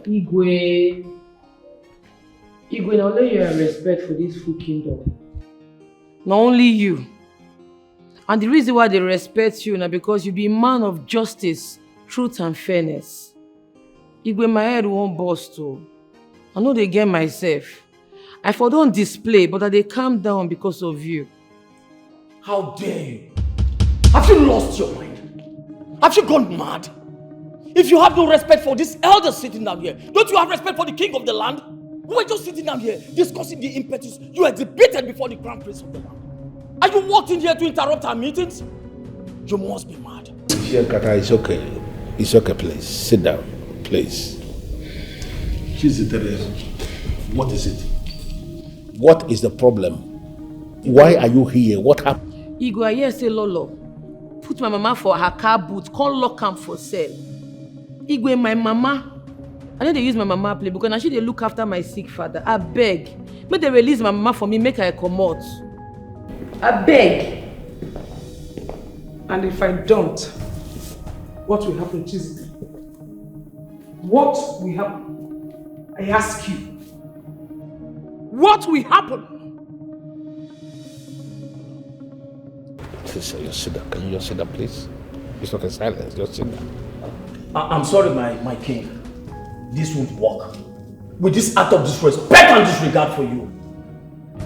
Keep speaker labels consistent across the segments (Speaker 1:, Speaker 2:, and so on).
Speaker 1: Igwe, now let you have respect for this full kingdom. Not only you. And the reason why they respect you now because you be a man of justice, truth and fairness. Igwe, my head won't burst too. I know they get myself. I for don't display, but they calm down because of you.
Speaker 2: How dare you? Have you lost your mind? Have you gone mad? If you have no respect for this elder sitting down here, don't you have respect for the king of the land? We were just sitting down here discussing the impetus you exhibited before the crown prince of the land. Are you walked in here to interrupt our meetings? You must be mad.
Speaker 3: Kata, it's okay. It's okay, please. Sit down, please. What is it? What is the problem? Why are you here? What happened?
Speaker 1: Igwe, I hear say Lolo. Put my mama for her car boot, can't lock am for sale. Igwe, my mama. I know they use my mama play because now she they look after my sick father. I beg. Make they release my mama for me, make her come out. I beg.
Speaker 4: And if I don't, what will happen, Chizzy? What will happen? I ask you. What will happen?
Speaker 3: Just sit down. Can you just sit down, please? It's not a silence. Just sit down.
Speaker 2: I'm sorry, my king. This won't work. With this act of disrespect and disregard for you,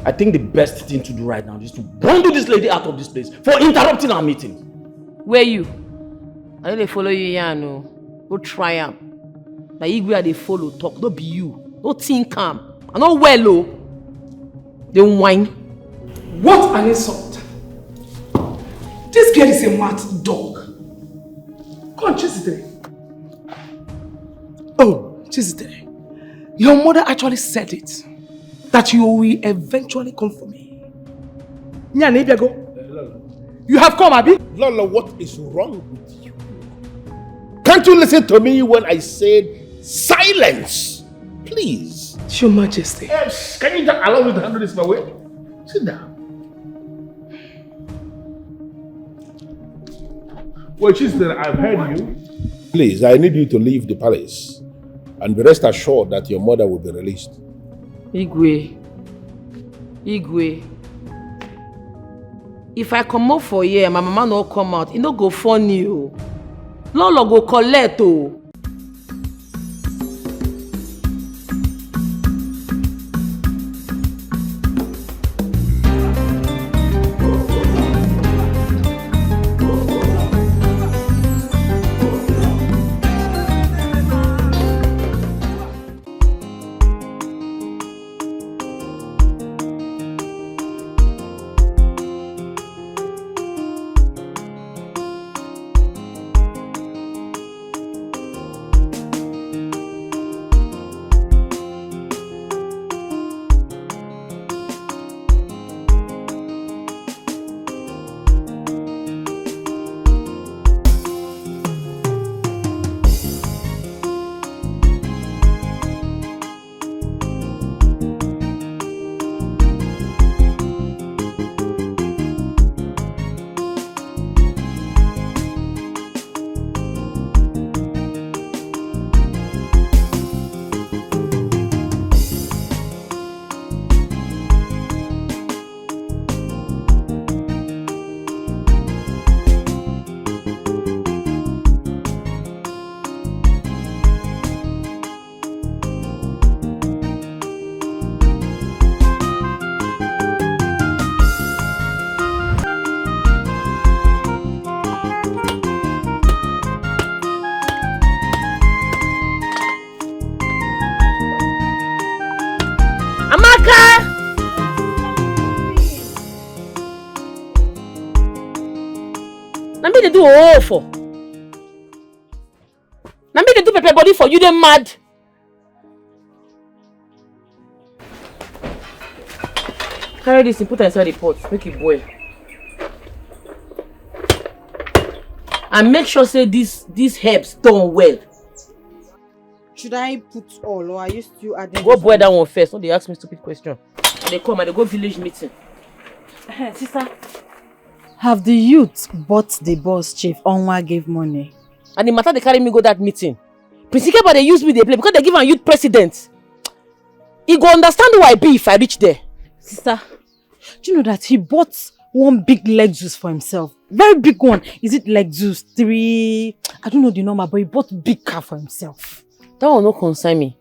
Speaker 2: I think the best thing to do right now is to bundle this lady out of this place for interrupting our meeting.
Speaker 1: Where you? I know they follow you here, no. Go try am. Now Igwe they follow talk, don't be you. Don't think calm. I know well, oh. They whine.
Speaker 4: What an insult. This girl is a mad dog. Go on, Chizzy. Oh, Chizzy. Your mother actually said it. That you will eventually come for me. You have come, Abi?
Speaker 3: Lolo, what is wrong with you? Can't you listen to me when I said silence? Please.
Speaker 4: Your Majesty.
Speaker 3: Yes. Can you just allow me to handle this my way? Sit down. Well, sister, I've heard you. Please, I need you to leave the palace and be rest assured that your mother will be released.
Speaker 1: Igwe. If I come out for here, my mama no come out, it no go funny o. Lolo go collect o. They do all for. Now me they do pepper body for you, they mad. Carry this and put it inside the pot, make it boil. And make sure say these herbs done well.
Speaker 5: Should I put all or are you still adding?
Speaker 1: Go boil that one first. Don't they ask me stupid question. They come and they go village meeting. Sister.
Speaker 5: Have the youth bought the boss chief? Onwa gave money.
Speaker 1: And the matter they carry me go that meeting. Prince Ikeba they use me they play because they give a youth president. He go understand who I be if I reach there.
Speaker 5: Sister, do you know that he bought one big Lexus for himself? Very big one. Is it Lexus 3? I don't know the number, but he bought a big car for himself.
Speaker 1: That will not concern me.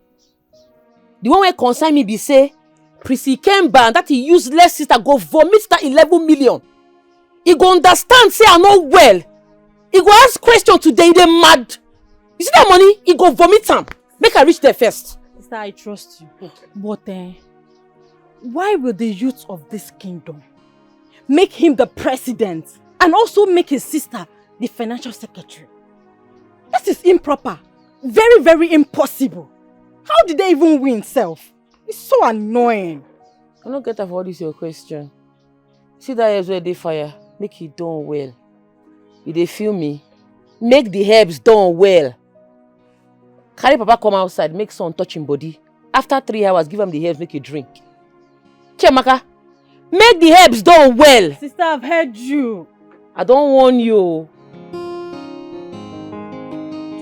Speaker 1: The one where concern me be say, Prince Ikemba that he useless sister go vomit that 11 million. He go understand say I'm not well. He go ask question today, they mad. You see that money? He go vomit am. Make I reach there first.
Speaker 5: Sister, I trust you. But why will the youth of this kingdom make him the president and also make his sister the financial secretary? This is improper. Very, very impossible. How did they even win self? It's so annoying.
Speaker 1: I don't get that for this your question. See that herbs where they fire, make it done well. You they feel me? Make the herbs done well. Carry papa come outside, make son touch him body. After 3 hours, give him the herbs, make you drink. Chiamaka, make the herbs done well.
Speaker 5: Sister, I've heard you.
Speaker 1: I don't warn you.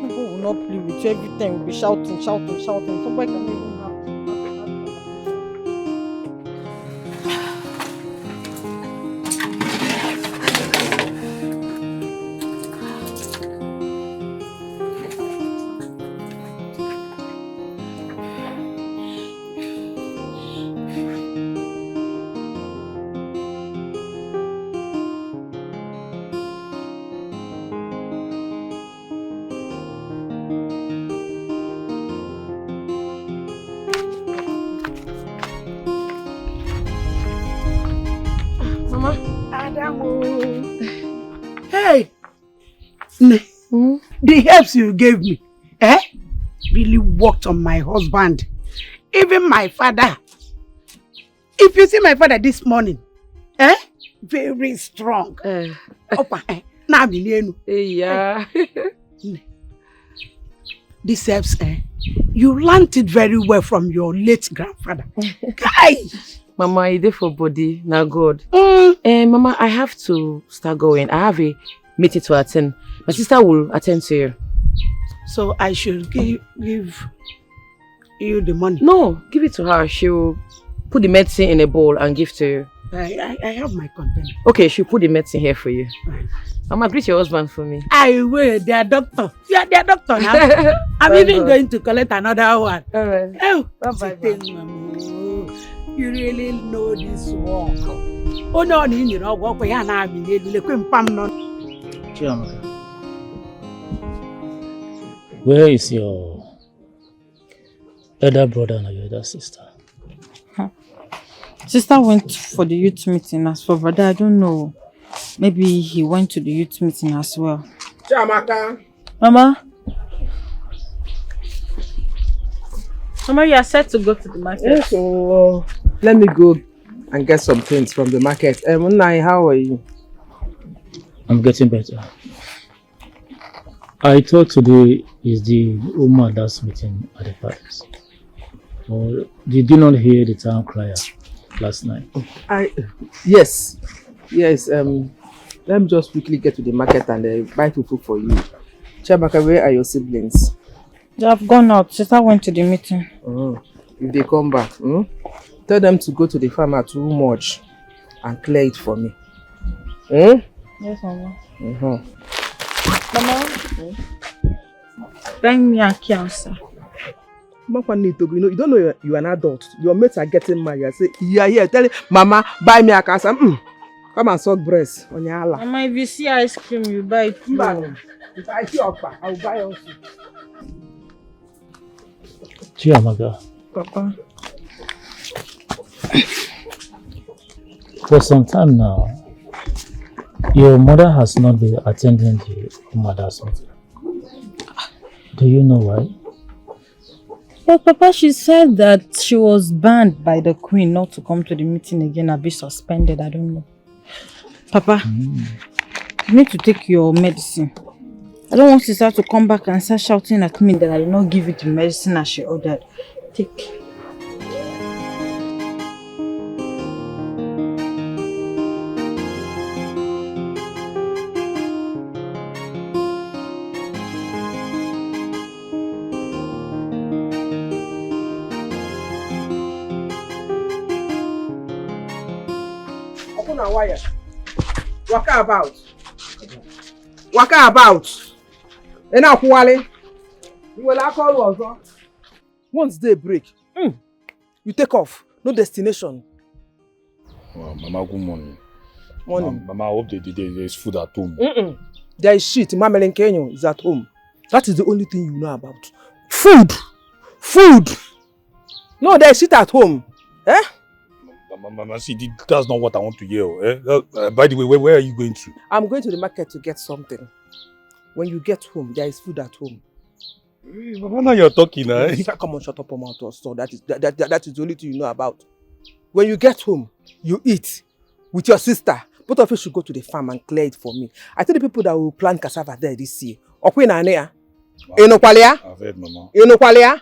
Speaker 5: People will not play with you. Every time we'll be shouting. Somebody can even have.
Speaker 6: Hey, the herbs you gave me, really worked on my husband. Even my father. If you see my father this morning, very strong. Opa,
Speaker 1: Yeah.
Speaker 6: These herbs, you learned it very well from your late grandfather. Guy.
Speaker 1: Mama, I did for body, now God. Mama, I have to start going. I have a meeting to attend. My sister will attend to you.
Speaker 6: So I should give you the money?
Speaker 1: No, give it to her. She will put the medicine in a bowl and give to you.
Speaker 6: I have my container.
Speaker 1: Okay, she'll put the medicine here for you. Mama, greet your husband for me.
Speaker 6: I will, they are doctor. You are their doctor now. I'm even going to collect another one.
Speaker 1: Alright.
Speaker 6: Oh,
Speaker 1: Bye-bye.
Speaker 6: You really know this work. Oh no, you know what we are now.
Speaker 7: Chiamaka, where is your elder brother and your elder sister?
Speaker 5: Sister went for the youth meeting. As for brother, I don't know. Maybe he went to the youth meeting as well.
Speaker 3: Chiamaka.
Speaker 5: Mama? Mama, you are set to go to the market.
Speaker 8: Yes, so let me go and get some things from the market. Unai, how are you?
Speaker 7: I'm getting better. I thought today is the woman that's meeting at the palace. Or did you not hear the town crier last night?
Speaker 8: Yes. Let me just quickly get to the market and buy food for you. Chiamaka, where are your siblings?
Speaker 5: They have gone out. Sister went to the meeting.
Speaker 8: If they come back, tell them to go to the farmer too much and clear it for me.
Speaker 5: Yes, Mama. Mama? Bring me a cancer.
Speaker 8: You don't know you're an adult. Your mates are getting married. I say, yeah, tell him, Mama, buy me a cancer. Come and suck breast on your Allah.
Speaker 5: Mama, if you see ice cream, you buy it too.
Speaker 8: If I see Okpa, I will buy also.
Speaker 7: Chiamaka,
Speaker 5: Papa.
Speaker 7: for some time now, your mother has not been attending the mother's meeting. Do you know why?
Speaker 5: Well, Papa, she said that she was banned by the queen not to come to the meeting again and be suspended. I don't know. Papa, you need to take your medicine. I don't want sister to come back and start shouting at me that I did not give you the medicine as she ordered. Take.
Speaker 8: na wire. Waka about. Waka about. Ena kwale. You will call also. Once day break, you take off. No destination.
Speaker 3: Mama, good morning.
Speaker 8: Morning.
Speaker 3: Mama, I hope there is food at home.
Speaker 8: There is shit. Mama Kenyo is at home. That is the only thing you know about. Food. Food. No, there is shit at home. Eh?
Speaker 3: Mama, see, that's not what I want to hear. Eh? By the way, where are you going to? I'm
Speaker 8: going to the market to get something. When you get home, there is food at home.
Speaker 3: Mama, now you're talking, eh?
Speaker 8: Come on, shut up, mama. So that is the only thing you know about. When you get home, you eat with your sister. Both of you should go to the farm and clear it for me. I tell the people that will plant cassava there this year. I've heard, Mama.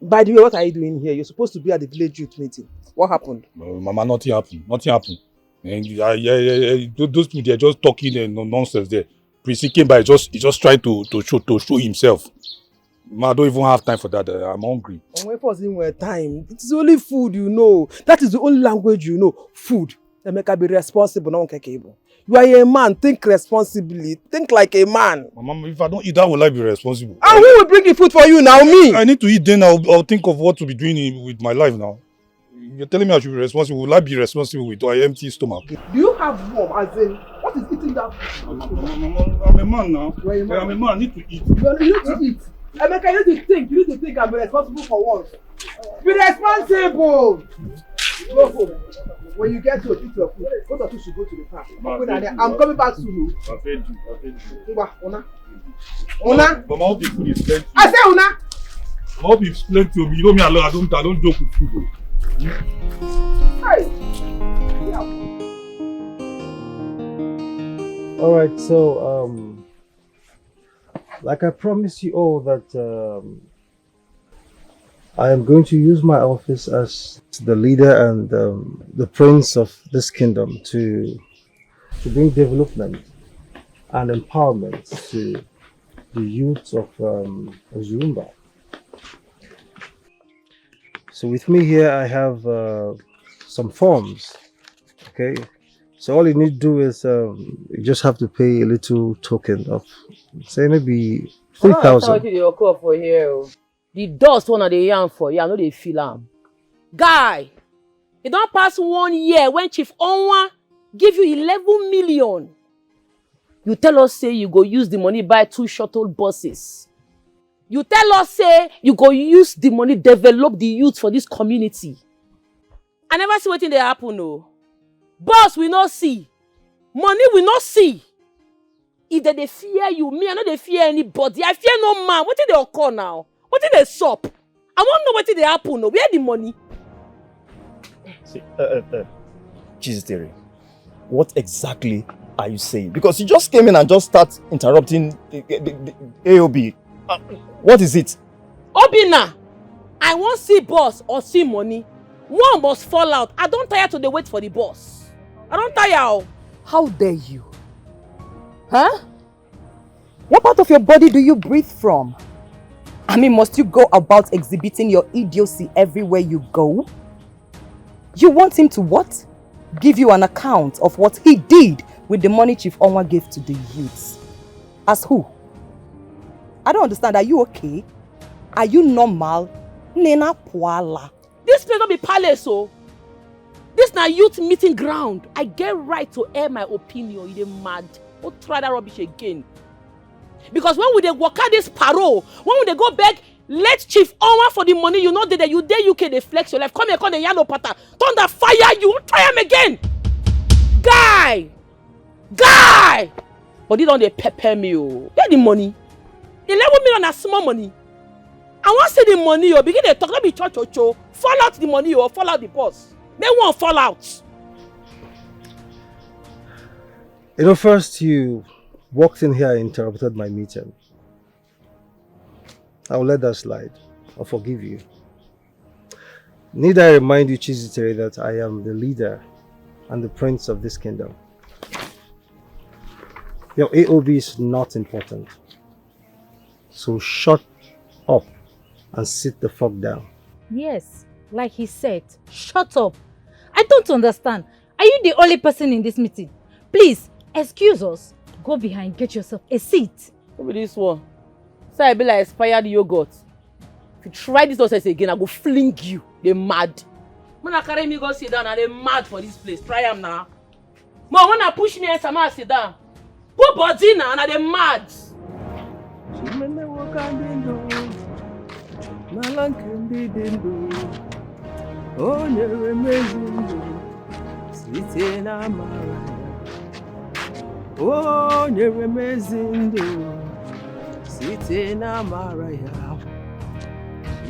Speaker 8: By the way, what are you doing here? You're supposed to be at the village youth meeting. What happened?
Speaker 3: Mama, nothing happened. Nothing happened. And those people, they're just talking and nonsense there. Prince came by, just trying to show himself. Mama, I don't even have time for that. I'm hungry.
Speaker 8: Wait for time. It's only food you know. That is the only language you know. Food. Emeka, be responsible. No one can cable. You are a man. Think responsibly. Think like a man.
Speaker 3: Mama, if I don't eat, how will I be responsible?
Speaker 8: And who will bring the food for you now? Me.
Speaker 3: I need to eat. Then I'll think of what to be doing with my life now. You're telling me I should be responsible. Will I be responsible with my empty stomach?
Speaker 8: Do you have warm? As in, what is eating that food?
Speaker 3: Mama, I'm a man now.
Speaker 8: You are a man.
Speaker 3: I'm a man. I need to eat.
Speaker 8: You need to eat. Emeka, you need to think. You need to think and be responsible for once. Be responsible. Go home. When you get to eat your food, both of you should go to the farm. I'm coming back soon.
Speaker 3: I've heard you.
Speaker 8: Una. Una.
Speaker 3: Mama, I hope the food is plenty.
Speaker 8: I say Una.
Speaker 3: I hope it's plenty. You know me, I don't joke with food.
Speaker 8: Hey.
Speaker 9: All right, so like I promised you all that I am going to use my office as the leader and the prince of this kingdom to bring development and empowerment to the youth of Zurumba. So with me here, I have some forms. Okay, so all you need to do is you just have to pay a little token of, say, maybe 3,000.
Speaker 1: For here. The dust one of the yarn for you, I know they feel am. Guy, it don't pass 1 year when Chief Onwa give you 11 million. You tell us say you go use the money buy 2 shuttle buses. You tell us say you go use the money develop the youth for this community. I never see wetin dey happen no. Boss we not see. Money we not see. If they fear you, me I no dey fear anybody. I fear no man. Wetin dey occur now? Wetin dey sup? I wan know wetin dey happen no. Where the money?
Speaker 2: See, Chizzy, what exactly are you saying? Because you just came in and just start interrupting the AOB. What is it?
Speaker 1: Obina, I won't see boss or see money. One must fall out. I don't tire to dey wait for the boss. I don't tire.
Speaker 10: How dare you? Huh? What part of your body do you breathe from? I mean, must you go about exhibiting your idiocy everywhere you go? You want him to what? Give you an account of what he did with the money Chief Onwa gave to the youths. As who? I don't understand. Are you okay? Are you normal? Nena Puala.
Speaker 1: This place don't be palace, oh. This na youth meeting ground. I get right to air my opinion. You dey mad. Don't try that rubbish again. Because when we dey work out this parole, when we dey go beg, let Chief Onwa for the money, you know that you dey UK, they flex your life. Come here, come the yellow pattern. Thunder fire you. Try him again. Guy! But they don't dey pepper me, oh. Get the money. 11 million na small money. I want to see the money, oh. Begin to talk, let me cho. Fall out the money, oh. Fall out the boss. They won't fall out.
Speaker 9: You know, first you walked in here and interrupted my meeting. I'll let that slide. I'll forgive you. Need I remind you, Chizzy, that I am the leader and the prince of this kingdom. Your AOB is not important. So shut up and sit the fuck down.
Speaker 5: Yes, like he said, shut up. I don't understand. Are Are you the only person in this meeting? Please, excuse us. Go behind, get yourself a seat.
Speaker 1: Who be this one? So I be like expired yogurt. If you try this nonsense again, I go fling you. They mad. When I carry me go sit down and they mad for this place. Try them now. Mom, when I push me and Sama sit down. Put body now and they mad. Oh, you're amazing, sitting on Maraya.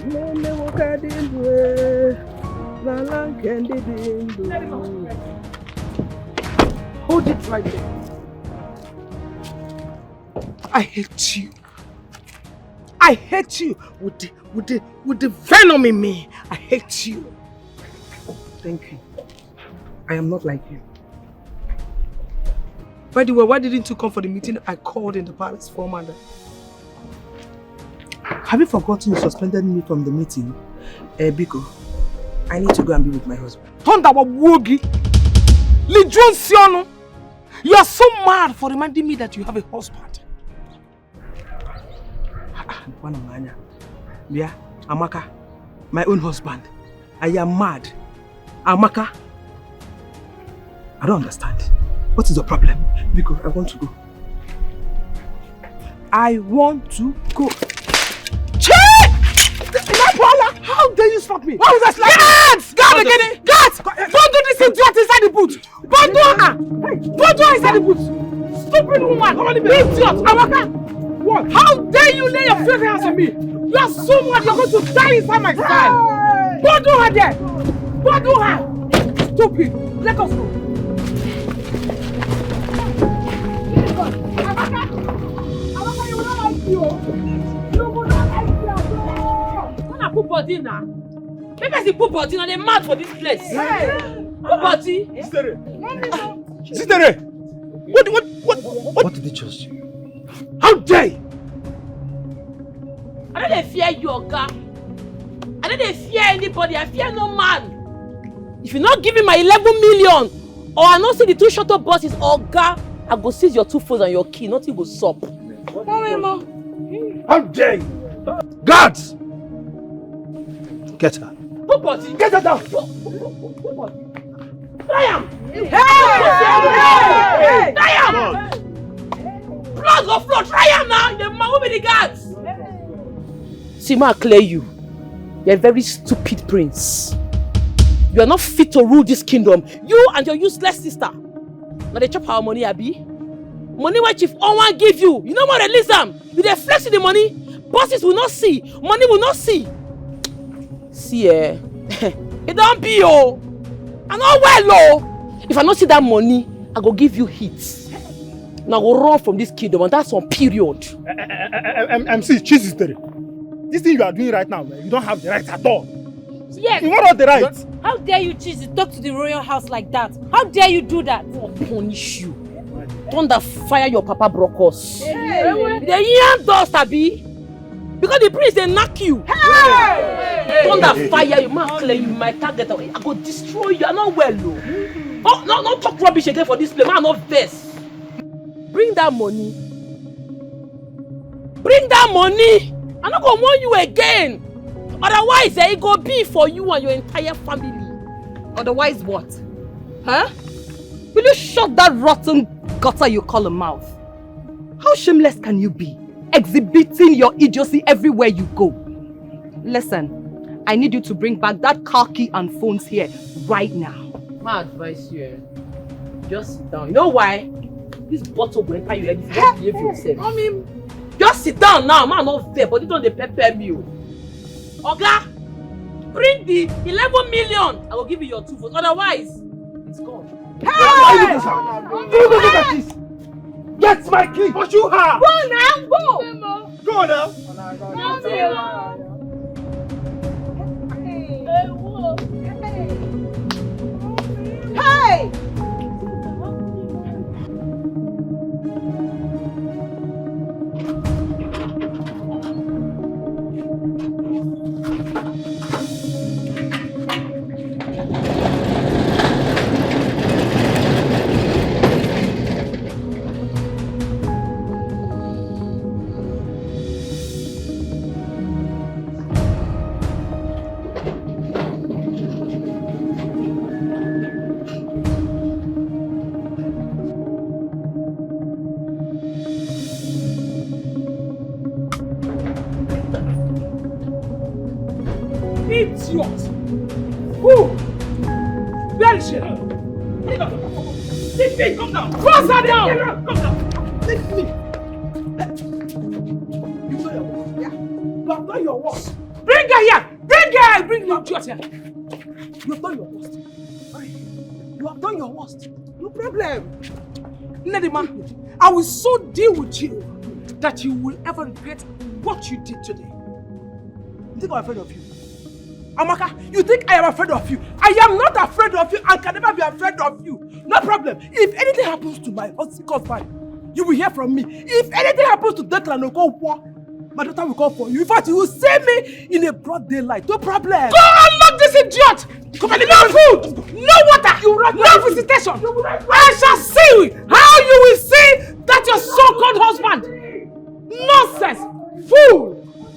Speaker 1: Mene wakadindwe, lalang kendi dindu.
Speaker 4: Hold it right there. I hate you. I hate you with the venom in me. I hate you. Thank you. I am not like you. By the way, why didn't you come for the meeting I called in the palace for Amanda? Have you forgotten you suspended me from the meeting? Biko, I need to go and be with my husband. Tonda wa wogi! Lijun Siono! You are so mad for reminding me that you have a husband. Yeah, Amaka, my own husband. I am mad. Amaka, I don't understand. What is the problem? Because I want to go. I want to go. How dare you stop me? Why was I slapping? Guards! Guards again! Guards! Don't do this idiot inside the boot! Don't do her! Hey, don't do her inside the boot! Stupid woman! Idiot! Amaka! What? How dare you lay your filthy hands on me? You are so mad you're going to die inside my style! Don't do her there! Don't do her! Stupid! Let us go!
Speaker 1: Put body now. Maybe I say put body now. They're mad for this place. Put body.
Speaker 3: Sister, what did they trust you?
Speaker 4: How dare you?
Speaker 1: I don't fear you, Oga. I don't fear anybody. I fear no man. If you're not giving my 11 million, or I not see the two shuttle buses, Oga, I go seize your 2 phones and your key. Nothing go sup.
Speaker 4: How dare you? Guards! Get her.
Speaker 1: Put body.
Speaker 4: Get her down.
Speaker 1: Try him. Hey! Try him. Blood go flow. Try him now. The man will be the guards. See, ma, clear you. You're a very stupid prince. You are not fit to rule this kingdom. You and your useless sister. Now they chop our money, Abi. Money what Chief Owan give you. You know what? Release them. You they flex the money. Bosses will not see. Money will not see. See, it don't be, oh. I know well, oh. If I not see that money, I go give you hits. Now I go run from this kingdom, and that's on period.
Speaker 3: MC, cheese is there. This thing you are doing right now, you don't have the right at all.
Speaker 5: Yes.
Speaker 3: You want the right?
Speaker 5: How dare you choose to talk to the royal house like that? How dare you do that?
Speaker 1: I'll punish you. Thunder fire your papa broke us. The young dust, Abi. Because the prince they knock you. Thunder fire you, man, clear you, my target. I go destroy you. I'm not well, though. Oh, no, talk rubbish again for this place. Man, not vest. Bring that money. Bring that money. I'm not gonna warn you again. Otherwise, it go be for you and your entire family.
Speaker 10: Otherwise what? Huh? Will you shut that rotten gutter you call a mouth? How shameless can you be? Exhibiting your idiocy everywhere you go. Listen, I need you to bring back that car key and phones here right now.
Speaker 1: My advice here, just sit down. You know why? This bottle will enter your head if you don't behave yourself. I mean, just sit down now, man, not there, but you don't pepper me. Oga, bring the 11 million. I will give you your 2 votes. Otherwise, it's gone.
Speaker 4: Hey! Get my key! What you have?
Speaker 5: Go now, go!
Speaker 4: Go now!
Speaker 10: Hey!
Speaker 4: Idiot! Who? Where is she? Leave me! Come down! Force her down! Come down! Leave me! You know your worst, yeah? You have done your worst. Bring her here! Bring her! Bring your idiot here! You have done your worst. You have done your worst. No problem. Nedima, I will so deal with you that you will ever regret what you did today. You think I'm afraid of you? Amaka, you think I am afraid of you? I am not afraid of you and can never be afraid of you. No problem. If anything happens to my husband, you will hear from me. If anything happens to Declan Okonkwo, my daughter will come for you. In fact, you will see me in a broad daylight. No problem. Go and lock this idiot! Come on, no food! No water! No visitation! I shall see how you will see that your so-called husband! Nonsense! Fool!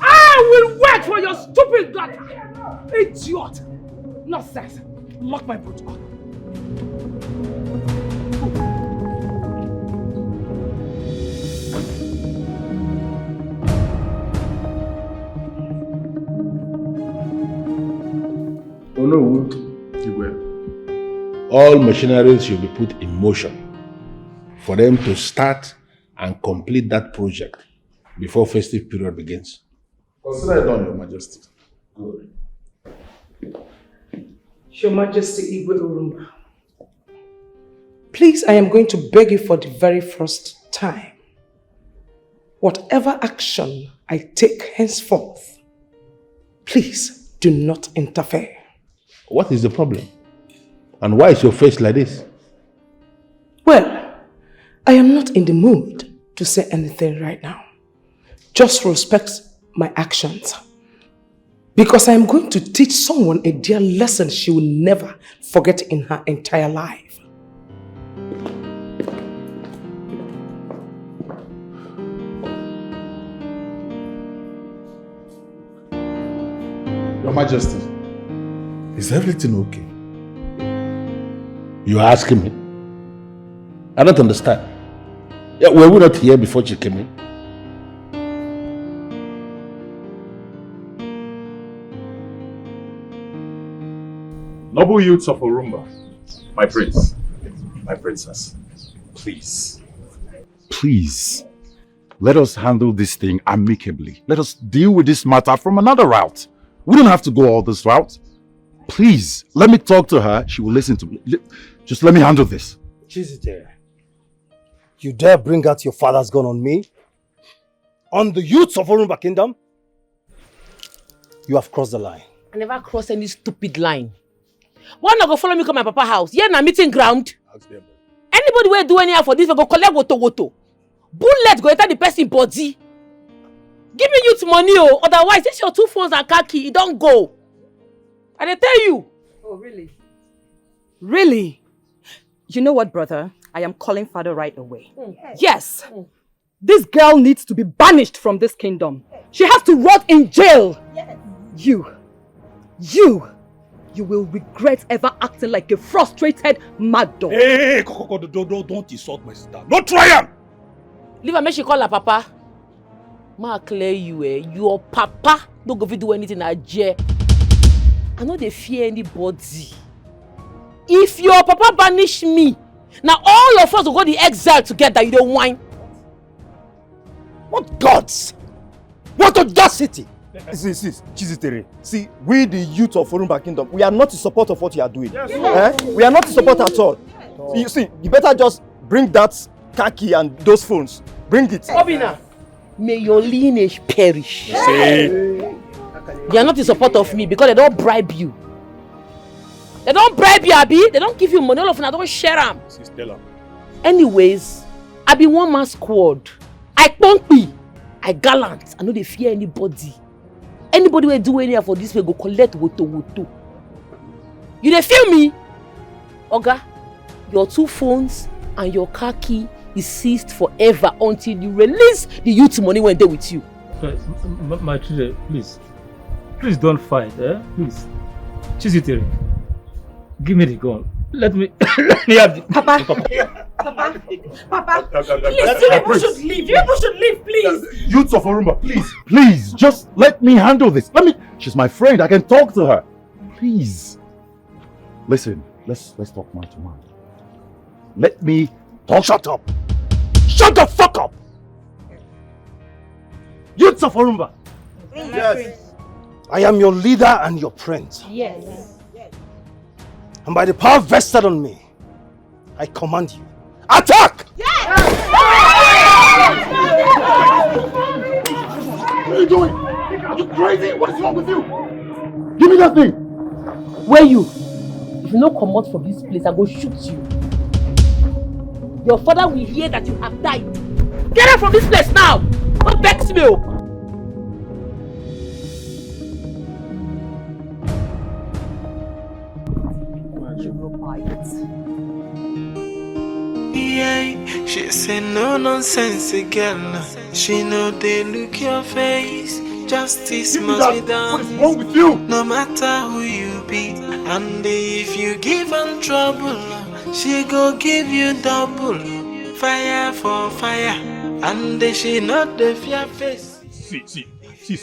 Speaker 4: I will wait for your stupid daughter! Idiot! Nonsense! Lock my boot up.
Speaker 11: Oh no, all machinery should be put in motion for them to start and complete that project before festive period begins.
Speaker 12: Consider it done, Your Majesty.
Speaker 11: Good.
Speaker 6: Your Majesty Igwe Urumba, please, I am going to beg you for the very first time. Whatever action I take henceforth, please do not interfere.
Speaker 11: What is the problem? And why is your face like this?
Speaker 6: Well, I am not in the mood to say anything right now. Just respect my actions. Because I am going to teach someone a dear lesson she will never forget in her entire life.
Speaker 12: Your Majesty, is everything okay?
Speaker 11: You are asking me? I don't understand. Yeah, were we not here before she came in?
Speaker 3: Noble youths of Orumba, my prince, my princess, please, let us handle this thing amicably. Let us deal with this matter from another route. We don't have to go all this route. Please, let me talk to her. She will listen to me. Just let me handle this.
Speaker 9: Chizite, you dare bring out your father's gun on me? On the youths of Orumba Kingdom? You have crossed the line.
Speaker 1: I never cross any stupid line. Why not go follow me to my papa house? Yeah, na meeting ground. Anybody will do anything for this, we go collect woto. Bullet go enter the person body. Give me youth money, oh. Otherwise, this your 2 phones and car key, it don't go. And I tell you.
Speaker 10: Oh, really? Really? You know what, brother? I am calling father right away. Yes. This girl needs to be banished from this kingdom. She has to rot in jail. Yes. You will regret ever acting like a frustrated mad dog.
Speaker 3: Hey, don't insult my sister. Don't try him!
Speaker 1: Leave her, make she call her papa. Ma clear you, your papa don't go do anything at jail. I know they fear anybody. If your papa banish me, now all of us will go to exile together, you don't whine.
Speaker 9: What gods? What audacity?
Speaker 13: See, Chizitere. See, we the youth of Orumba Kingdom, we are not in support of what you are doing. Yes. We are not in support at all. You see, you better just bring that car key and those phones. Bring it.
Speaker 1: Obina, may your lineage perish.
Speaker 3: See?
Speaker 1: They are not in support of me because they don't bribe you. They don't bribe you, Abi. They don't give you money. All of them, I don't share them. Anyways, I be one man squad. I pumpy. I gallant. I know they fear anybody. Anybody will do anything for this way go collect woto. You dey feel me? Oga, your 2 phones and your car key is seized forever until you release the youth money when they're with you.
Speaker 7: My children, please don't fight, please. Chizitere, give me the gun. Let me have the...
Speaker 10: Papa, please, you people should leave. You people should leave, please.
Speaker 3: Youths of Orumba, please, just let me handle this. Let me
Speaker 12: She's my friend. I can talk to her. Please. Listen, let's talk man to man. Let me talk. Shut up. Shut the fuck up. Youths of Orumba.
Speaker 14: Yes. I am your leader and your prince.
Speaker 5: Yes.
Speaker 14: And by the power vested on me, I command you. Attack!
Speaker 12: What are you doing? Are you crazy? What is wrong with you? Give me that thing.
Speaker 1: Where you? If you no come out from this place, I go shoot you. Your father will hear that you have died. Get out from this place now! Don't vex me!
Speaker 15: Yeah, she say no nonsense girl. She know they look your face. Justice must be done.
Speaker 12: What is wrong with you?
Speaker 15: No matter who you be, and if you give her trouble, she go give you double. Fire for fire, and she not the fear face.
Speaker 3: See,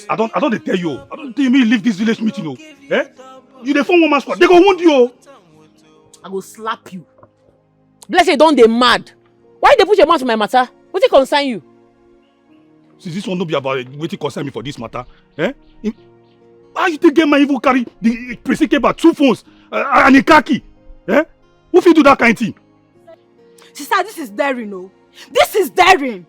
Speaker 3: I don't tell you. I don't tell me leave this village meeting, oh. Eh? You the phone woman squad. They go wound you.
Speaker 1: I go slap you. Bless you, don't they mad? Why they put your mouth to my matter? What it concern you?
Speaker 3: See, this one don't be about waiting concern me for this matter. Eh? How you think get my evil carry the precinct about 2 phones and a khaki? Eh? Who fit do that kind of thing?
Speaker 5: Sister, this is daring, no? This is daring.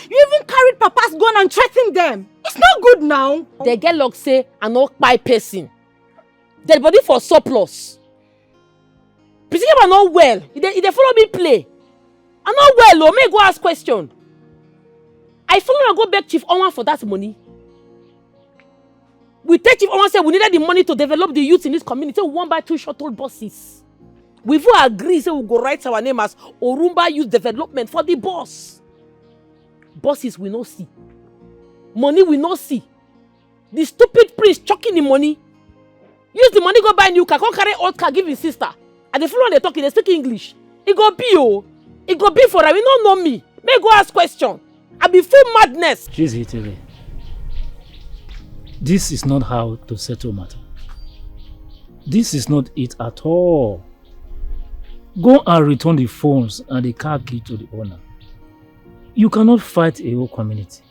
Speaker 5: You even carried Papa's gun and threatened them. It's not good now.
Speaker 1: They get luck say I'm not by person. Dead body for surplus. Precinct are not well. If they follow me play. I'm not well, oh. May go ask question. I follow and go back Chief Onwa for that money. We take Chief Onwa say we needed the money to develop the youth in this community. We want buy 2 shuttle buses. We've all agreed say we go write our name as Orumba Youth Development for the boss. Bosses we no see. Money we no see. The stupid priest chucking the money. Use the money go buy new car. Come carry old car give his sister. And the fellow they talking, they speak English. It go be oh. It go be for her. We don't know me. May go ask question. I be full madness.
Speaker 7: She's hitting. This is not how to settle matter. This is not it at all. Go and return the phones and the car key to the owner. You cannot fight a whole community.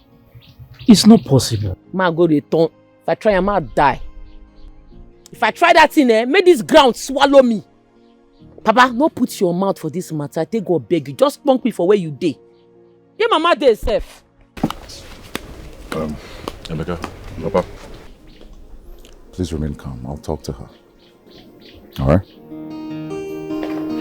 Speaker 7: It's not possible.
Speaker 1: Ma go return. If I try, I might die. If I try that thing, make this ground swallow me. Papa, no put your mouth for this matter. Take go beg you. Just punk me for where you dey. Yeah, mama dey safe.
Speaker 12: Emeka, Papa, please remain calm. I'll talk to her. All right?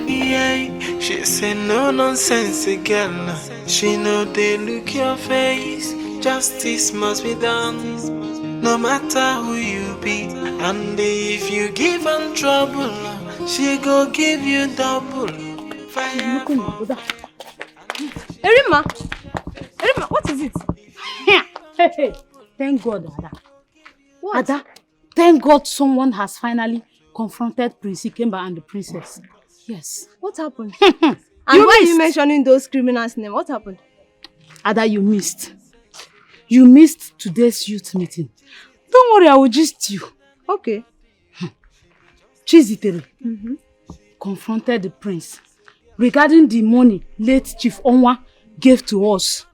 Speaker 15: Yeah, she say no nonsense girl. She know they look your face. Justice must be done. No matter who you be, and if you give her trouble, she go give you double. Fire for
Speaker 5: Erima, what is it? Hey, thank God, Ada. What? Ada, thank God someone has finally confronted Prince Ikemba and the princess. Yes.
Speaker 16: What happened? And why are you mentioning those criminals' names? What happened?
Speaker 5: Ada, you missed. You missed today's youth meeting. Don't worry, I will gist you.
Speaker 16: Okay.
Speaker 5: Chizitere confronted the prince regarding the money late Chief Onwa gave to us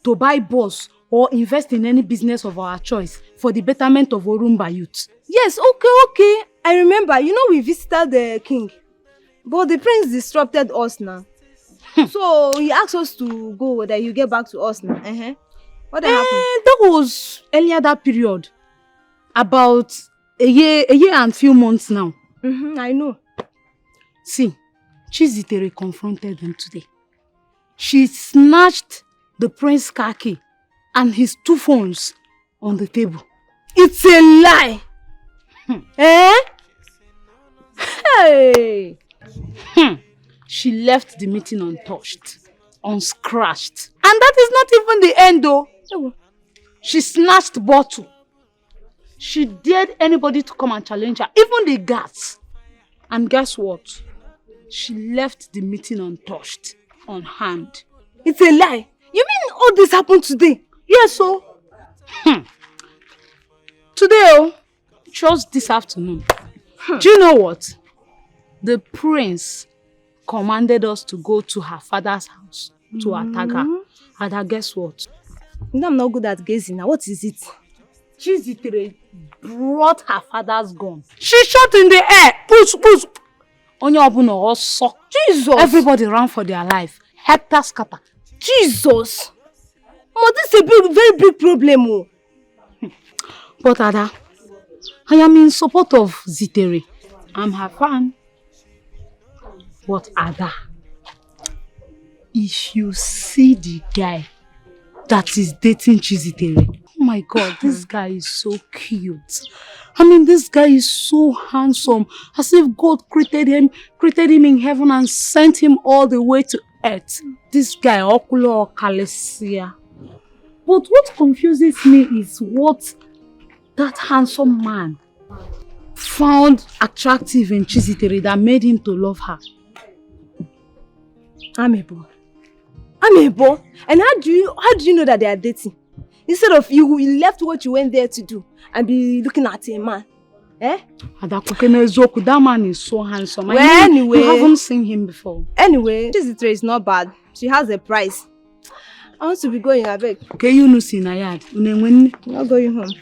Speaker 5: to buy bus or invest in any business of our choice for the betterment of Orumba youth.
Speaker 16: Yes, okay. I remember. You know we visited the king. But the prince disrupted us now. So he asked us to go, that you get back to us now. What happened?
Speaker 5: That was earlier that period. About a year and few months now.
Speaker 16: I know.
Speaker 5: See, Chizitere confronted them today. She snatched the prince's car key and his 2 phones on the table.
Speaker 16: It's a lie! Hey!
Speaker 5: She left the meeting untouched, unscratched. And that is not even the end though. She snatched bottle. She dared anybody to come and challenge her, even the guards. And guess what? She left the meeting untouched, unharmed.
Speaker 16: It's a lie. You mean all this happened today?
Speaker 5: Yes, so. Today,
Speaker 17: just this afternoon. Do you know what? The prince commanded us to go to her father's house to attack her. And guess what?
Speaker 16: I'm not good at gazing now. What is it?
Speaker 17: Chizitere brought her father's gun. She shot in the air. Push, push. Onye obuna also.
Speaker 16: Jesus!
Speaker 17: Everybody ran for their life. Hector scatter.
Speaker 16: Jesus! Oh, this is a very big problem. Oh.
Speaker 17: But Ada, I am in support of Zitere. I'm her fan. But Ada, if you see the guy that is dating Chizitere, oh my God, this guy is so cute. I mean, this guy is so handsome, as if God created him in heaven and sent him all the way to earth. This guy, Okulo Kalesia. But what confuses me is what that handsome man found attractive in Chizitere that made him to love her.
Speaker 16: Amebo. And how do you know that they are dating? Instead of you left what you went there to do and be looking at a man. Eh?
Speaker 17: That man is so handsome.
Speaker 16: Well,
Speaker 17: I mean,
Speaker 16: anyway,
Speaker 17: you haven't seen him before.
Speaker 16: Anyway, Chizitere is not bad. She has a price. I want to be going, I beg.
Speaker 17: Okay, you know, see Nayad.
Speaker 16: Not going home.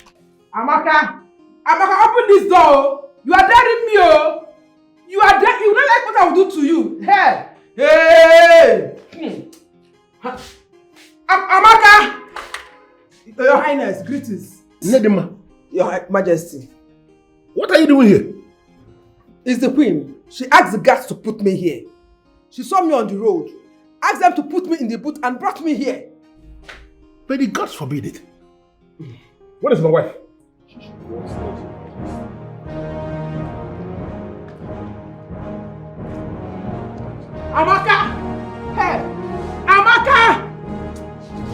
Speaker 4: Amaka, open this door. You are daring me, oh. You don't like what I will do to you. Hey! Amaka! Your Highness, greetings.
Speaker 13: Nedima.
Speaker 4: Your Majesty.
Speaker 13: What are you doing here?
Speaker 4: It's the Queen. She asked the guards to put me here. She saw me on the road, asked them to put me in the boot and brought me here.
Speaker 13: But the gods forbid it. What is my wife?
Speaker 4: Amaka! Hey! Amaka!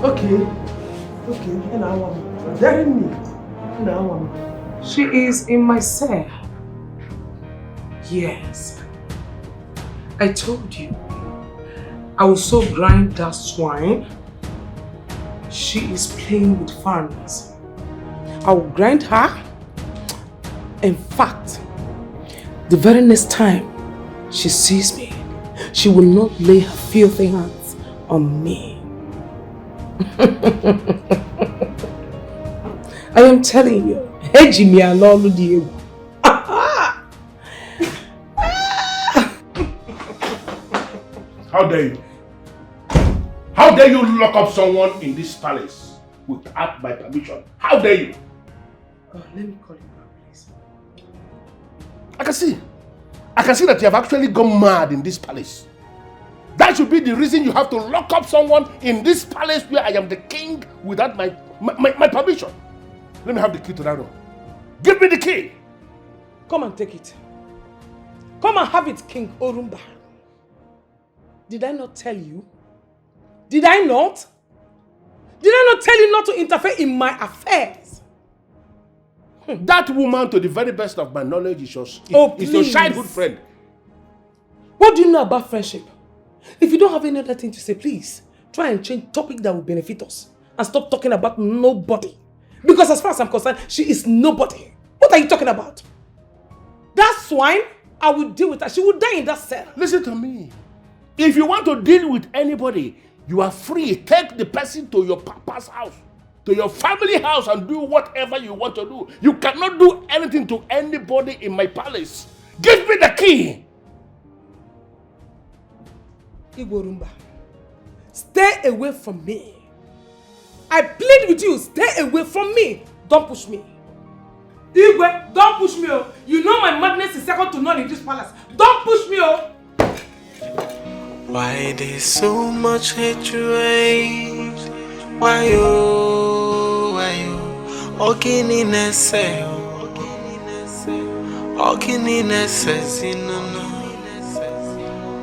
Speaker 4: Okay. And I want me. You're daring me. And I want me.
Speaker 1: She is in my cell. Yes. I told you. I will so grind that swine. She is playing with fans. I will grind her. In fact, the very next time she sees me, she will not lay her filthy hands on me. I am telling you, Ejimi alolu Diego.
Speaker 11: How dare you? How dare you lock up someone in this palace without my permission? How dare you?
Speaker 1: Let me call you back, please.
Speaker 11: I can see that you have actually gone mad in this palace. That should be the reason you have to lock up someone in this palace where I am the king without my permission. Let me have the key to that room. Give me the key.
Speaker 1: Come and take it. Come and have it, King Orumba. Did I not tell you? Did I not? Did I not tell you not to interfere in my affairs?
Speaker 11: That woman, to the very best of my knowledge, is your childhood friend.
Speaker 1: What do you know about friendship? If you don't have any other thing to say, please try and change topic that will benefit us and stop talking about nobody. Because as far as I'm concerned, she is nobody. What are you talking about? That swine, I will deal with her. She will die in that cell.
Speaker 11: Listen to me. If you want to deal with anybody, you are free. Take the person to your papa's house, to your family house, and do whatever you want to do. You cannot do anything to anybody in my palace. Give me the key.
Speaker 1: Igorumba, stay away from me. I plead with you, stay away from me. Don't push me. Igwe, don't push me. Oh. You know my madness is second to none in this palace. Don't push me. Oh.
Speaker 15: Why there's so much hatred? Why oh, Okini nese, Okini nese, no.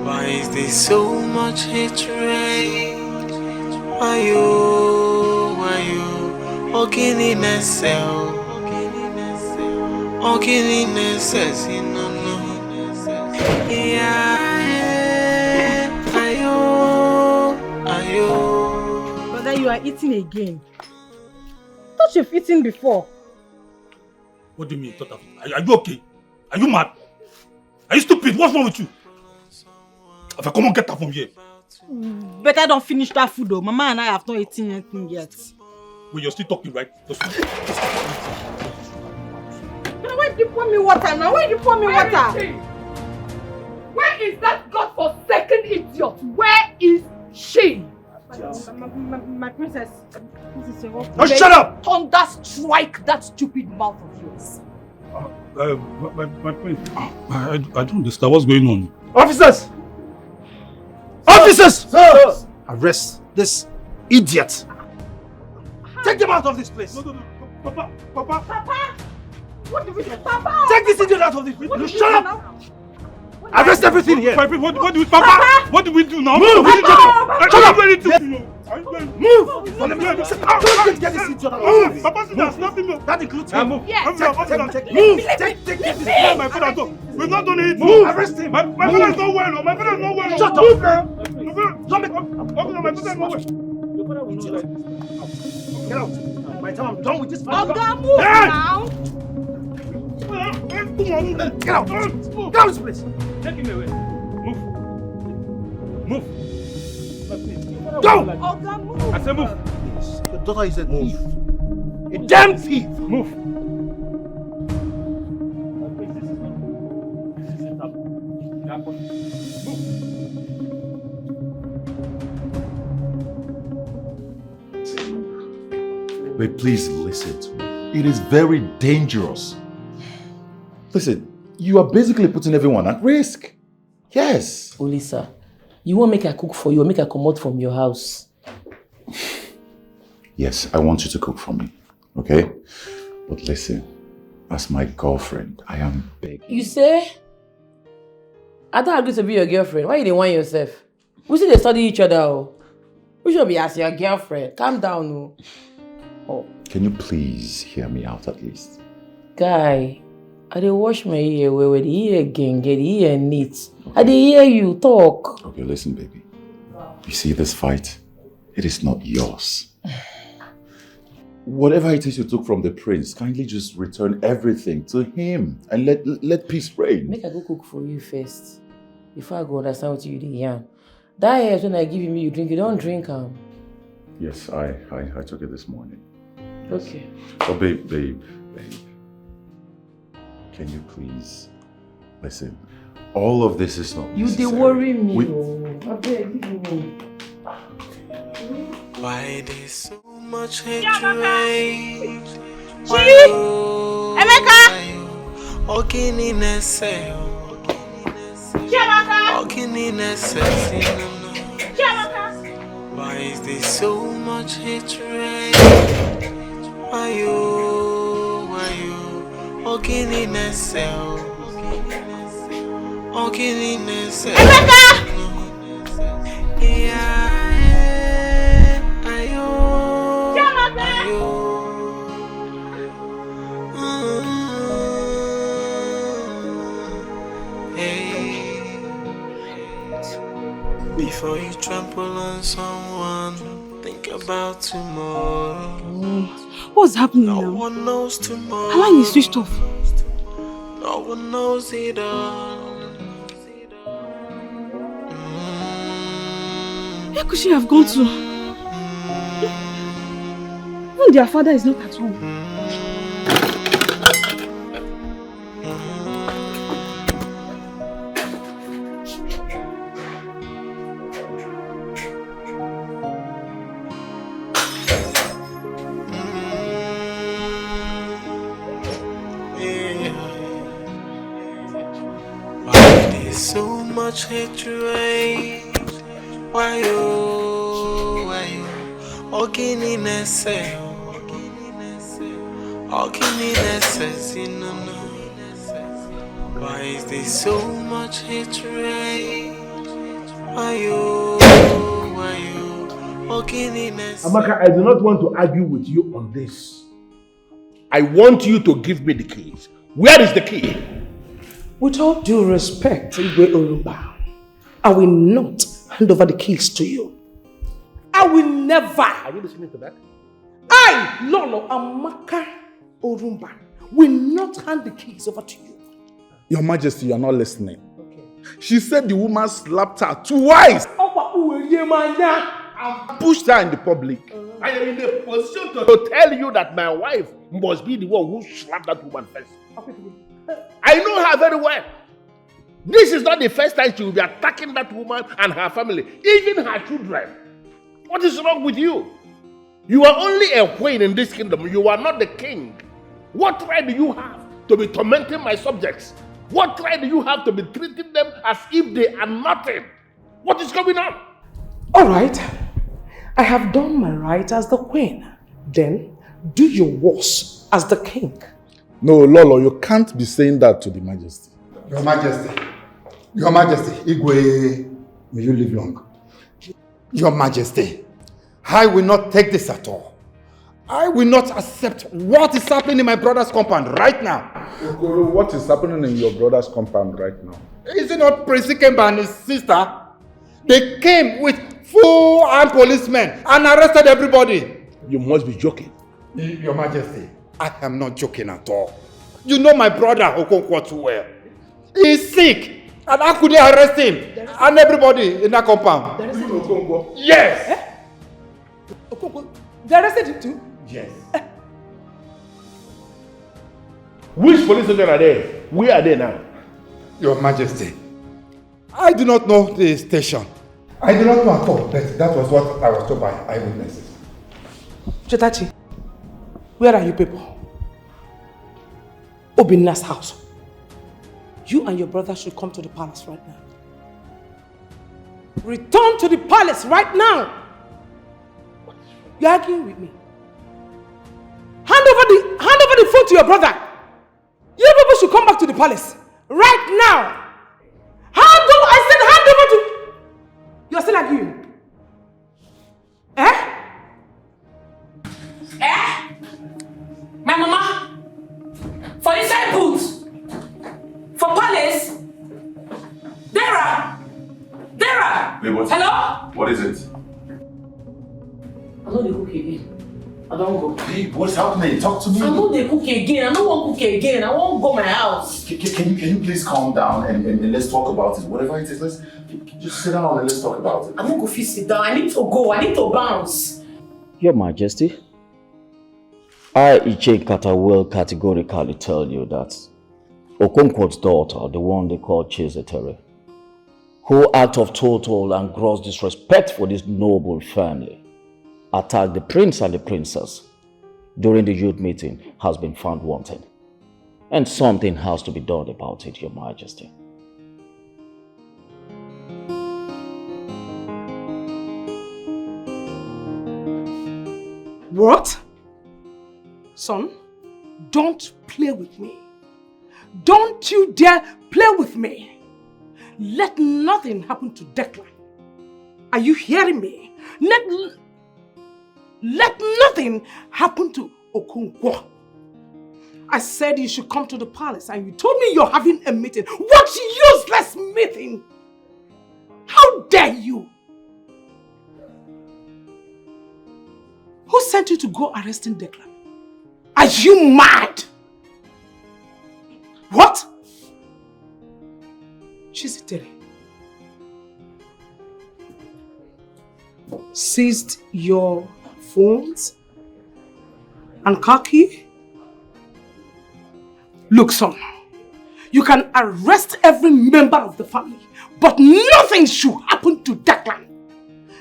Speaker 15: Why is there so much hatred? Why oh, Okini nese, Okini nese, no. Yeah.
Speaker 5: Brother, you are eating again. I thought you've eaten before.
Speaker 3: What do you mean, thought of it? Are you okay? Are you mad? Are you stupid? What's wrong with you? If I come on, get her from here.
Speaker 5: Better don't finish that food though. Mama and I have not eaten anything yet.
Speaker 3: Well, you're still talking, right?
Speaker 5: Why did you pour me water now? Why did you pour me water?
Speaker 4: Where is that godforsaken idiot? Where is she?
Speaker 5: My princess.
Speaker 14: Now shut up!
Speaker 4: Thunder strike that stupid mouth of yours.
Speaker 3: My friend, I don't understand what's going on.
Speaker 14: Officers! Officers! Sir! Arrest this idiot. Take them out of this place.
Speaker 3: No. Papa!
Speaker 4: Papa! What do we do? Papa!
Speaker 14: Take this idiot out of this place. No, shut up! Arrest everything here.
Speaker 3: What do we, Papa?
Speaker 4: Papa!
Speaker 3: What do we do now?
Speaker 14: Move!
Speaker 3: Shut up!
Speaker 14: Move! Get this idiot out of here.
Speaker 3: Papa, stop him.
Speaker 14: That includes him.
Speaker 3: Move.
Speaker 14: Yes.
Speaker 3: Move. Take this man, my father. We've not done it.
Speaker 14: Move. Arrest him.
Speaker 3: My father is not well. My father is not well.
Speaker 14: Shut up.
Speaker 3: Move now. Don't make up. My father is not well.
Speaker 14: Your father will know that. Get out. By the time I'm done with this man.
Speaker 4: Oga, move now.
Speaker 14: Get out. Get out of this place.
Speaker 3: Take him away. Move.
Speaker 14: Go!
Speaker 4: Oga, move.
Speaker 3: I said move.
Speaker 14: Your daughter is a thief. A damn thief.
Speaker 3: Move.
Speaker 12: But please listen to me. It is very dangerous. Listen, you are basically putting everyone at risk. Yes.
Speaker 1: Olisa, you won't make her cook for you or make her come out from your house.
Speaker 12: Yes, I want you to cook for me. Okay? But listen, as my girlfriend, I am begging.
Speaker 1: You say? I don't agree to be your girlfriend. Why you don't want yourself? We see they study each other. Oh. We should be as your girlfriend. Calm down. Oh.
Speaker 12: Can you please hear me out at least?
Speaker 1: Guy, I dey wash my ear where the ear again get the ear neat. I dey hear you talk.
Speaker 12: Okay, listen, baby. You see this fight? It is not yours. Whatever it is you took from the prince, kindly just return everything to him and let peace reign.
Speaker 1: Make I go cook for you first. Before I go understand what you dey yarn. That hair when I give you, you drink, you don't drink am.
Speaker 12: Yes, I took it this morning.
Speaker 1: Okay.
Speaker 12: Oh, babe. Can you please listen? All of this is not
Speaker 1: You
Speaker 12: necessary.
Speaker 1: dey worry me. I beg, leave me.
Speaker 15: Why there's so much hatred?
Speaker 5: Emeka!
Speaker 15: Why is there so much hatred? Why you?
Speaker 5: Emeka!
Speaker 15: Before you trample on someone, think about tomorrow.
Speaker 5: What's happening
Speaker 15: No
Speaker 5: now?
Speaker 15: one knows tomorrow.
Speaker 5: Her line is switched off.
Speaker 15: No one knows it all.
Speaker 5: Where could she have gone to? Even their father is not at home.
Speaker 15: So much hatred. Why you? Ogini nese. Why is there so much hatred? Why you? Ogini nese.
Speaker 11: Amaka, I do not want to argue with you on this. I want you to give me the keys. Where is the key?
Speaker 6: With all due respect, Igwe Oruba, I will not hand over the keys to you. I will never.
Speaker 11: Are you listening to that?
Speaker 6: I, Lolo Amaka Orumba,
Speaker 11: will not hand the keys over to you.
Speaker 3: Your Majesty, you are not listening. Okay. She said the woman slapped her twice and pushed her in the public.
Speaker 11: I am in a position to tell you that my wife must be the one who slapped that woman first. I know her very well. This is not the first time she will be attacking that woman and her family, even her children. What is wrong with you? You are only a queen in this kingdom. You are not the king. What right do you have to be tormenting my subjects? What right do you have to be treating them as if they are nothing? What is going on?
Speaker 8: All right. I have done my right as the queen. Then do your worst as the king.
Speaker 3: No, Lolo, you can't be saying that to the Majesty.
Speaker 18: Your Majesty, Igwe, may you live long. Your Majesty, I will not take this at all. I will not accept what is happening in my brother's compound right now.
Speaker 3: Okoro, what is happening in your brother's compound right now?
Speaker 18: Is it not Prince Ikemba and his sister? They came with full armed policemen and arrested everybody.
Speaker 11: You must be joking.
Speaker 18: Your Majesty, I am not joking at all. You know my brother Okonkwo too well. He's sick. And how could they arrest him? And everybody in that compound?
Speaker 11: Okonkwo?
Speaker 18: Yes!
Speaker 8: Eh? Okonkwo? They arrested him too?
Speaker 11: Yes. Which police station are there? Where are they now?
Speaker 18: Your Majesty, I do not know the station. I do not know at all, but that was what I was told by eyewitnesses.
Speaker 8: Chetachi, where are you people? Obinna's house. You and your brother should come to the palace right now. Return to the palace right now. You're arguing with me. Hand over the phone to your brother. You people should come back to the palace right now. I said hand over to... You're still arguing. Eh?
Speaker 1: Eh? My mama? For inside boots? For palace? Dara!
Speaker 12: Wait, what?
Speaker 1: Hello?
Speaker 12: What is it?
Speaker 1: I know they cook again. I don't go.
Speaker 12: Hey, what's happening? Talk to me.
Speaker 1: I know they cook again. I don't want to cook again. I won't go my house.
Speaker 12: Can you please calm down and let's talk about it? Whatever it is, let's just sit down and let's talk about it.
Speaker 1: I'm not going to sit down. I need to go. I need to bounce.
Speaker 19: Your Majesty, I, Iche Kata, will categorically tell you that Okonkwo's daughter, the one they call Chizitere, who out of total and gross disrespect for this noble family, attacked the prince and the princess during the youth meeting, has been found wanted. And something has to be done about it, Your Majesty.
Speaker 8: What? Son, don't play with me. Don't you dare play with me. Let nothing happen to Declan. Are you hearing me? Let nothing happen to Okonkwo. I said you should come to the palace and you told me you're having a meeting. What useless meeting? How dare you? Who sent you to go arresting Declan? Are you mad? What? Chizitere seized your phones and car key? Look, son, you can arrest every member of the family, but nothing should happen to Declan.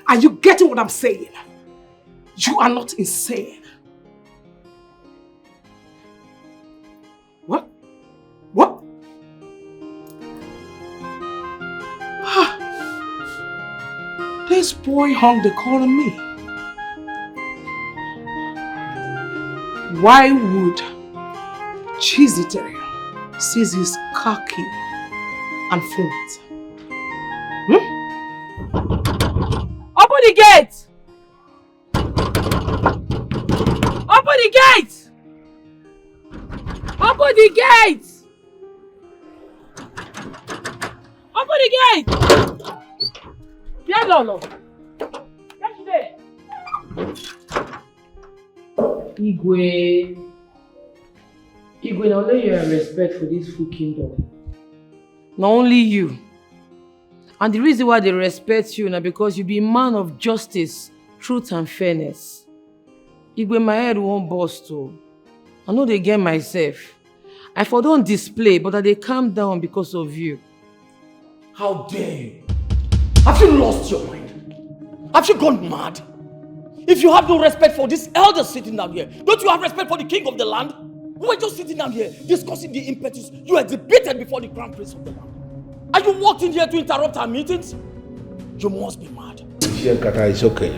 Speaker 8: Are you getting what I'm saying? You are not insane. What? What? This boy hung the call on me. Why would Chizitere seize his car key and phones?
Speaker 1: Open the gate! Open the gate! Open the gate! Open the gate! Yeah, Lolo. Get today. Igwe. Igwe, now let you have respect for this full kingdom. Not only you. And the reason why they respect you now because you be a man of justice, truth and fairness. Igwe, my head won't burst too. I know they get myself. I for don't display, but they calm down because of you.
Speaker 2: How dare you? Have you lost your mind? Have you gone mad? If you have no respect for this elder sitting down here, don't you have respect for the king of the land? We were just sitting down here discussing the impetus you exhibited before the crown prince of the land. And you walked in here to interrupt our meetings? You must be mad.
Speaker 11: Kata, it's okay.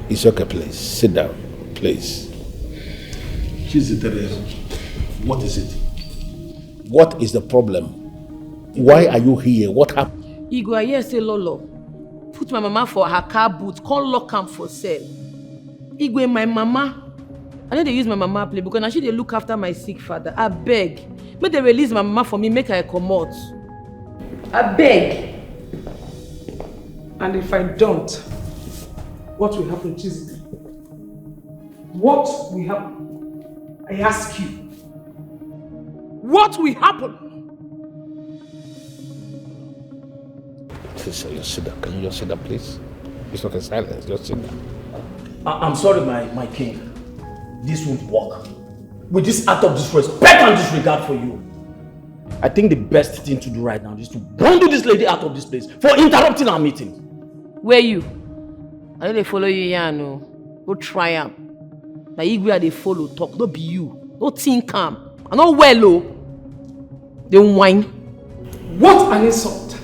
Speaker 11: It's okay, please. Sit down, please. What is it? What is the problem? Why are you here? What happened?
Speaker 1: Igwe, I hear say Lolo put my mama for her car boot, call lock am for sale. Igwe, my mama, I know they use my mama play because now she they look after my sick father. I beg. Make they release my mama for me, make her come out. I beg.
Speaker 8: And if I don't, what will happen, Chizzy? What will happen? I ask you. What will happen?
Speaker 11: Just sit down. Can you just sit down, please? It's not a silence. Just sit down.
Speaker 2: I'm sorry, my king. This won't work. With this act of disrespect and disregard for you, I think the best thing to do right now is to bundle this lady out of this place for interrupting our meeting.
Speaker 1: Where you? I know they follow you here, no. Go try am. Now Igwe they follow talk, don't be you. Don't think calm. I know well, oh. They whine.
Speaker 8: What an insult!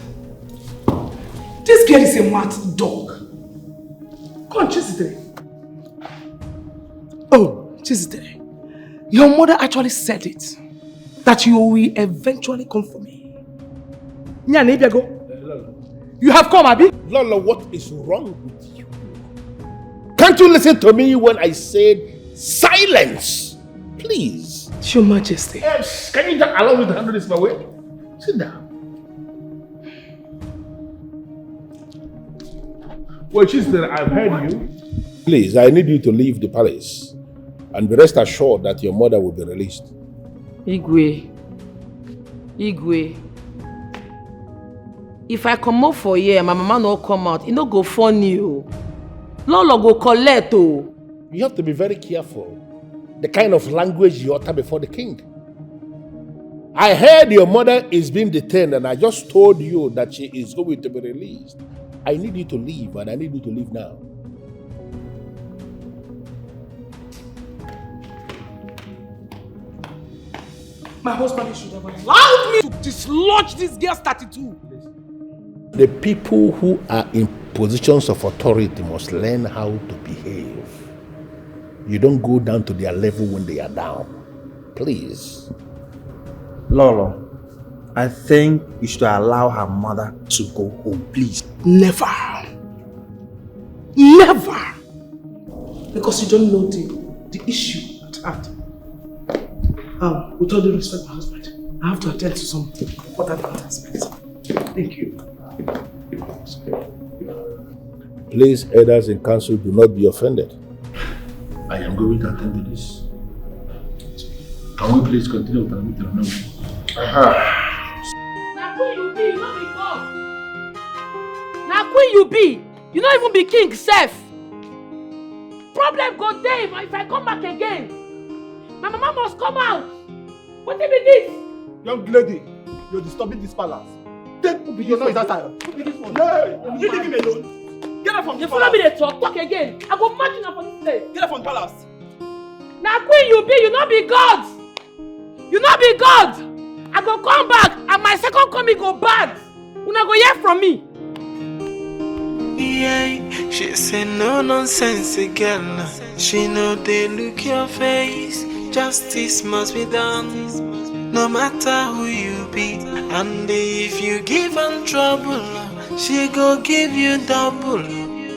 Speaker 8: This girl is a mad dog. Come on, Chizzy. Oh, Chizzy. Your mother actually said it. That you will eventually come for me. You have come, Abi?
Speaker 11: Lolo, what is wrong with you? Can't you listen to me when I said silence? Please.
Speaker 8: Your Majesty.
Speaker 11: Yes. Can you just allow me to handle this my way? Sit down. Well, Chizzy, I've heard you. Please, I need you to leave the palace. And be rest assured that your mother will be released.
Speaker 1: Igwe. If I come out for here, my mama no come out, it no go funny. Lolo go collect. You
Speaker 11: have to be very careful. The kind of language you utter before the king. I heard your mother is being detained and I just told you that she is going to be released. I need you to leave and I need you to leave now.
Speaker 8: My husband should have allowed me to dislodge this girl's tattoo.
Speaker 11: The people who are in positions of authority must learn how to behave. You don't go down to their level when they are down. Please.
Speaker 14: Lolo, I think you should allow her mother to go home, please.
Speaker 8: Never. Never. Because you don't know the issue at hand. With all due respect, my husband, I have to attend to some important aspects. Thank you.
Speaker 11: Please, elders in council, do not be offended. I am going to attend to this. Can we please continue with our meeting now?
Speaker 1: Now queen you be, you not be God. Now queen you be, you not even be king self. Problem go there if I come back again. My mama must come out. What is this?
Speaker 13: Young lady, you're disturbing this palace. Take your noise outside. Who this one? No, you leave him alone. Get up from the palace.
Speaker 1: You follow me, they talk again. I go march you for this place.
Speaker 13: Get up from the palace.
Speaker 1: Now queen you be, you not be God. You not be God. I go come back and my second coming go bad. Una go hear from me.
Speaker 15: Yeah, she say no nonsense girl. She know they look your face. Justice must be done, no matter who you be. And if you give her trouble, she go give you double.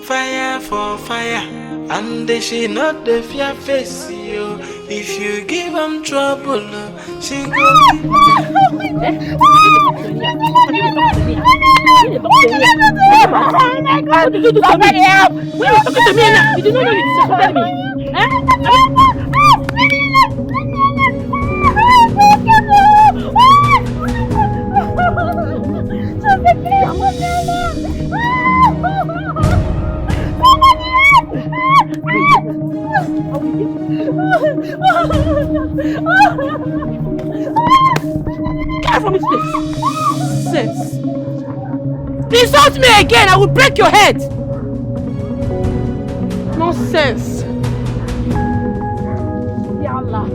Speaker 15: Fire for fire, and she not the fear face you. If you give her trouble, she go give you
Speaker 1: Somebody help! Why are you talking to me now? You do not know you disobeyed me. Get from this place. Nonsense. Insult me again, I will break your head. Nonsense. Ya Allah.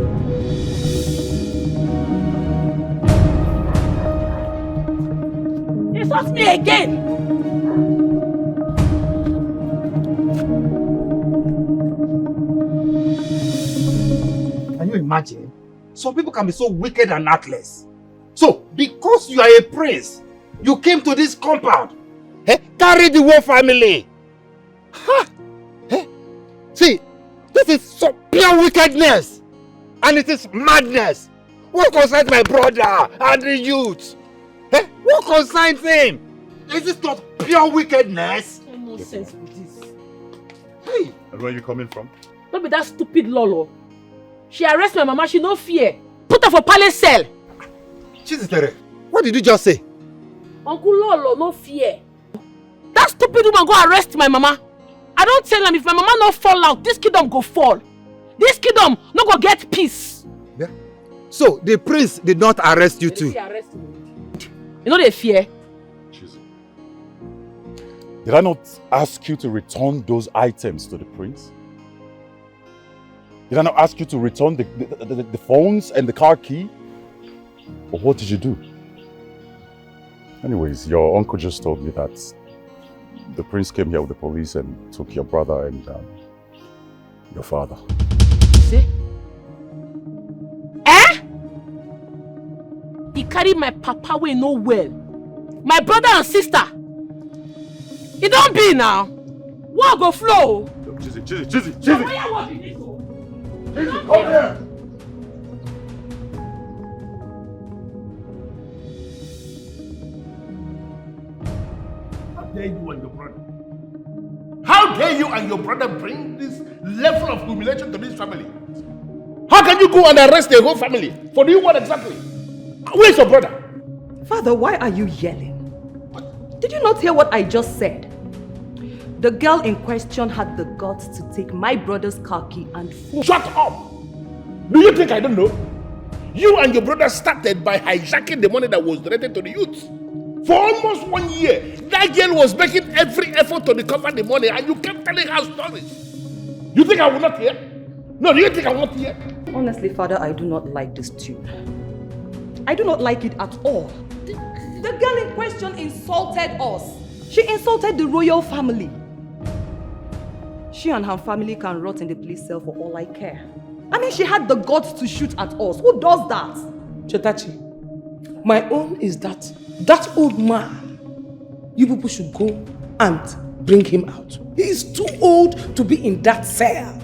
Speaker 1: Insult me again.
Speaker 18: Can you imagine? Some people can be so wicked and heartless. So, because you are a prince, you came to this compound. Carry the whole family. Ha! See, this is so pure wickedness. And it is madness. What concerns my brother and the youth? What concerns him? Is this not pure wickedness?
Speaker 1: No sense with this.
Speaker 18: Hey!
Speaker 12: And where are you coming from?
Speaker 1: Don't be that stupid Lolo. She arrest my mama, she no fear. Put her for palace cell.
Speaker 18: Chizitere, what did you just say?
Speaker 1: Uncle Lolo, no fear. That stupid woman go arrest my mama. I don't tell them if my mama no fall out, this kingdom go fall. This kingdom no go get peace.
Speaker 18: Yeah. So the prince did not arrest you too?
Speaker 1: She arrest me. You know they fear.
Speaker 12: Did I not ask you to return those items to the prince? Did I not ask you to return the phones and the car key? Or what did you do? Anyways, your uncle just told me that the prince came here with the police and took your brother and your father.
Speaker 1: See? Eh? He carried my papa away no well. My brother and sister. It don't be now. What go flow?
Speaker 12: Chizzy.
Speaker 18: Come here.
Speaker 11: How dare you and your brother? How dare you and your brother bring this level of humiliation to this family? How can you go and arrest the whole family? For doing what exactly? Where's your brother?
Speaker 10: Father, why are you yelling? Did you not hear what I just said? The girl in question had the guts to take my brother's car key and phone.
Speaker 11: Shut up! Do you think I don't know? You and your brother started by hijacking the money that was donated to the youth. For almost 1 year, that girl was making every effort to recover the money and you kept telling her stories. You think I will not hear? No, do you think I will not hear?
Speaker 10: Honestly, Father, I do not like this tune. I do not like it at all. The girl in question insulted us. She insulted the royal family. She and her family can rot in the police cell for all I care. I mean, she had the guts to shoot at us. Who does that?
Speaker 4: Chetachi, my own is that old man, you people should go and bring him out. He is too old to be in that cell.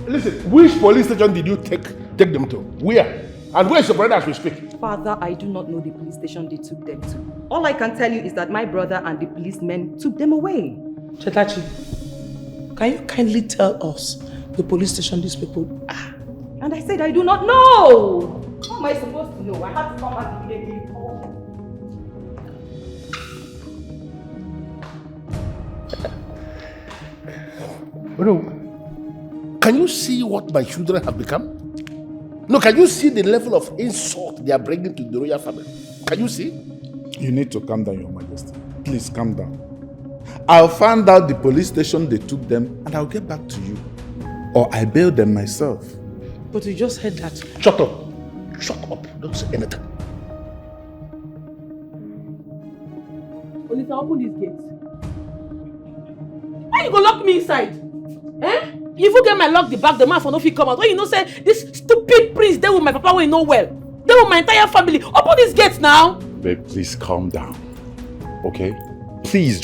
Speaker 11: Listen, which police station did you take them to? Where? And where's your brother as we speak?
Speaker 10: Father, I do not know the police station they took them to. All I can tell you is that my brother and the policemen took them away.
Speaker 4: Chetachi, can you kindly tell us the police station these people are?
Speaker 10: And I said I do not know. How am I supposed to know? I had to come back immediately.
Speaker 11: No. Can you see what my children have become? No, can you see the level of insult they are bringing to the royal family? Can you see?
Speaker 3: You need to calm down, Your Majesty. Please calm down. I'll find out the police station they took them and I'll get back to you. Or I bail them myself.
Speaker 4: But you just heard that.
Speaker 11: Shut up. Shut up. Don't say anything.
Speaker 1: Olita, open this gate. Why you go lock me inside? Eh? You even get my lock the back, the man for no fit come out. When you know say this stupid prince there with my papa will know well. There with my entire family. Open this gate now.
Speaker 12: Babe, please calm down. Okay? Please,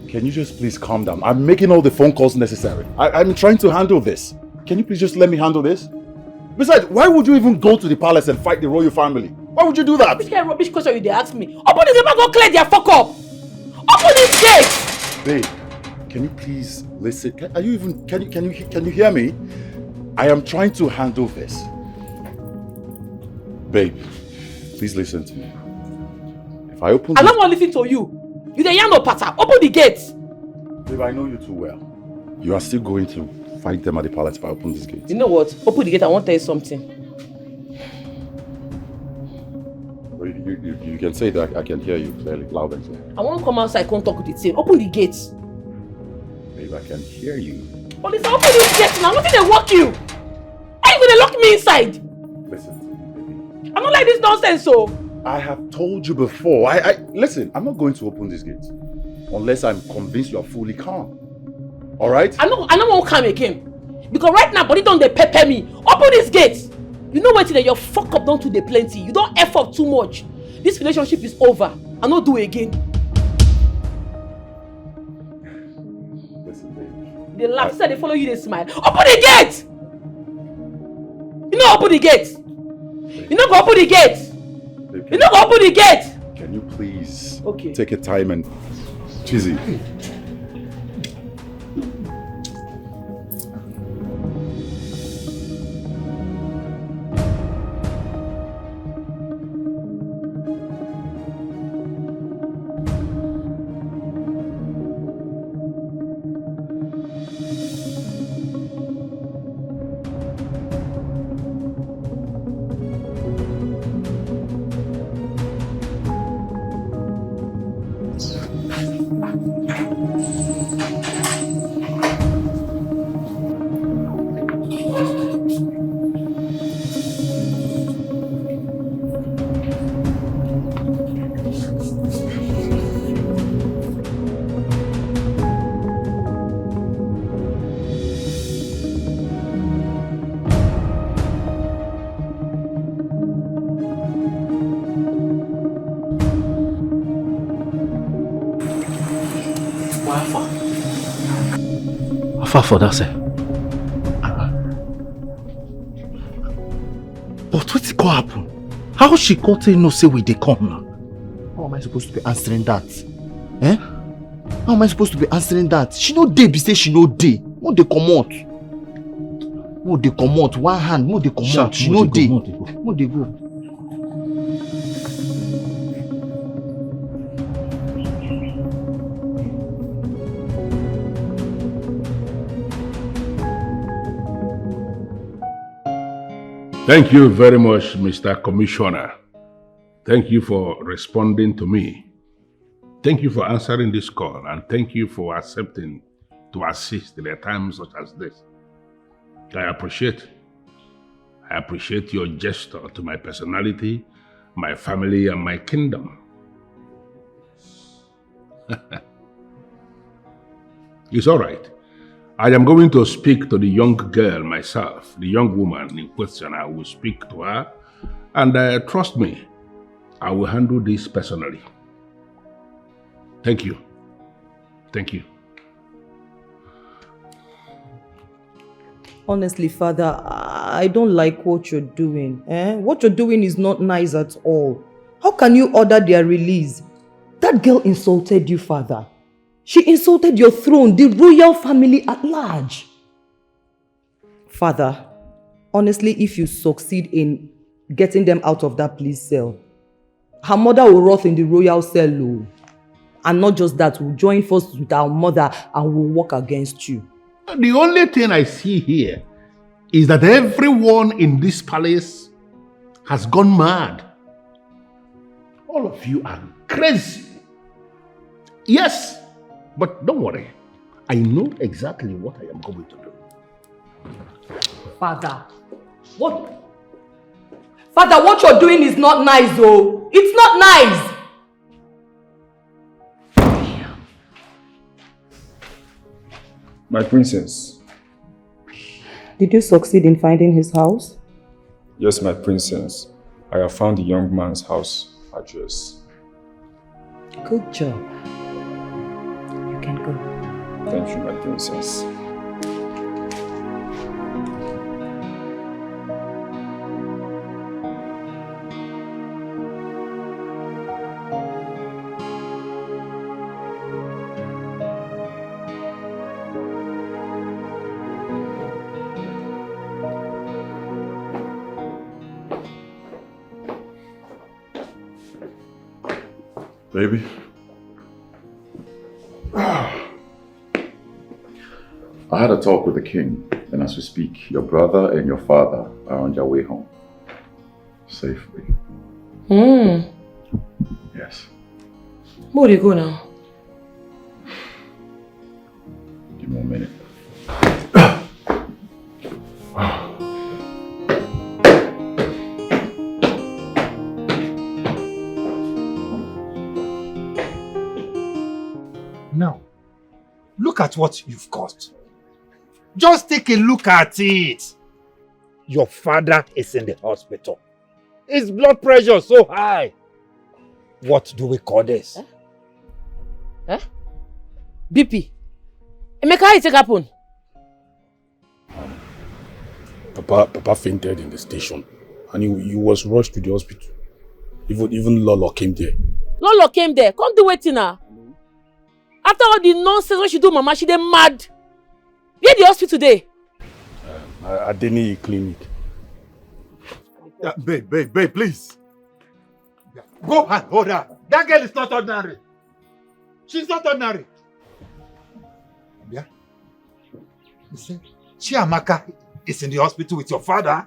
Speaker 12: can you just please calm down? I'm making all the phone calls necessary. I'm trying to handle this. Can you please just let me handle this? Besides, why would you even go to the palace and fight the royal family? Why would you do that?
Speaker 1: Which kind of rubbish question you they ask me? Open this gate, go clear their fuck up. Open this gate.
Speaker 12: Babe, can you please listen? Can you hear me? I am trying to handle this. Babe, please listen to me. If I open
Speaker 1: I don't want to listen to you. You the yarn no patter. Open the gate.
Speaker 12: Babe, I know you too well. You are still going to fight them at the palace if I open this gate.
Speaker 1: You know what? Open the gate, I want to tell you something.
Speaker 12: You can say that I can hear you clearly, loud and clear.
Speaker 1: I want to come outside, come talk with the team. Open the gate.
Speaker 12: Babe, I can hear you.
Speaker 1: But listen, open this gate now. Nothing they walk you. Are you going to lock me inside?
Speaker 12: Listen to me, baby.
Speaker 1: I don't like this nonsense, so.
Speaker 12: I have told you before. Listen, I'm not going to open this gate unless I'm convinced you are fully calm. All right?
Speaker 1: I don't want to come again. Because right now, body don't they pepper me. Open this gate. You know what? Your fuck up don't do the plenty. You don't F up too much. This relationship is over. I not do it again.
Speaker 12: Listen, baby.
Speaker 1: They laugh, said they follow you, they smile. Open the gate! You know open the gate. You know go open the gate. You know go open the gate.
Speaker 12: Can you please
Speaker 1: Okay.
Speaker 12: take your time and Chizzy.
Speaker 18: For that, sir. But what's it gonna happen? How she got to know say we they come now? How am I supposed to be answering that? Eh? How am I supposed to be answering that? She no dey be say she no dey. No dey come out. No dey come out. One hand, no dey come out. She no dey. No dey go.
Speaker 11: Thank you very much, Mr. Commissioner. Thank you for responding to me. Thank you for answering this call, and thank you for accepting to assist in a time such as this. I appreciate your gesture to my personality, my family, and my kingdom. It's all right. I am going to speak to the young girl myself, the young woman in question. I will speak to her, and trust me, I will handle this personally. Thank you. Thank you.
Speaker 10: Honestly, Father, I don't like what you're doing. What you're doing is not nice at all. How can you order their release? That girl insulted you, Father. She insulted your throne, the royal family at large. Father, honestly, if you succeed in getting them out of that police cell, her mother will rot in the royal cell. And not just that, we'll join forces with our mother and we'll work against you.
Speaker 11: The only thing I see here is that everyone in this palace has gone mad. All of you are crazy. Yes, but don't worry. I know exactly what I am going to do.
Speaker 10: Father, what you're doing is not nice, though. It's not nice.
Speaker 20: My princess.
Speaker 10: Did you succeed in finding his house?
Speaker 20: Yes, my princess. I have found the young man's house address.
Speaker 10: Good job. You can go.
Speaker 20: Thank you, my princess.
Speaker 12: Baby. I had a talk with the king. And as we speak, your brother and your father are on their way home. Safely. Yes.
Speaker 1: Where do you go now?
Speaker 12: Give me a minute.
Speaker 18: Now, look at what you've got. Just take a look at it. Your father is in the hospital. His blood pressure is so high. What do we call this?
Speaker 1: BP. Emeka, how it happen?
Speaker 3: Papa fainted in the station and he was rushed to the hospital. Even Lolo came there.
Speaker 1: Lolo came there. Come do waiting now. After all the nonsense what she do, Mama, she dey mad. Where the hospital today?
Speaker 3: At Deni clinic.
Speaker 18: Yeah, babe, please. Go and hold her. That girl is not ordinary. She's not ordinary. Yeah. You see, Chiamaka is in the hospital with your father.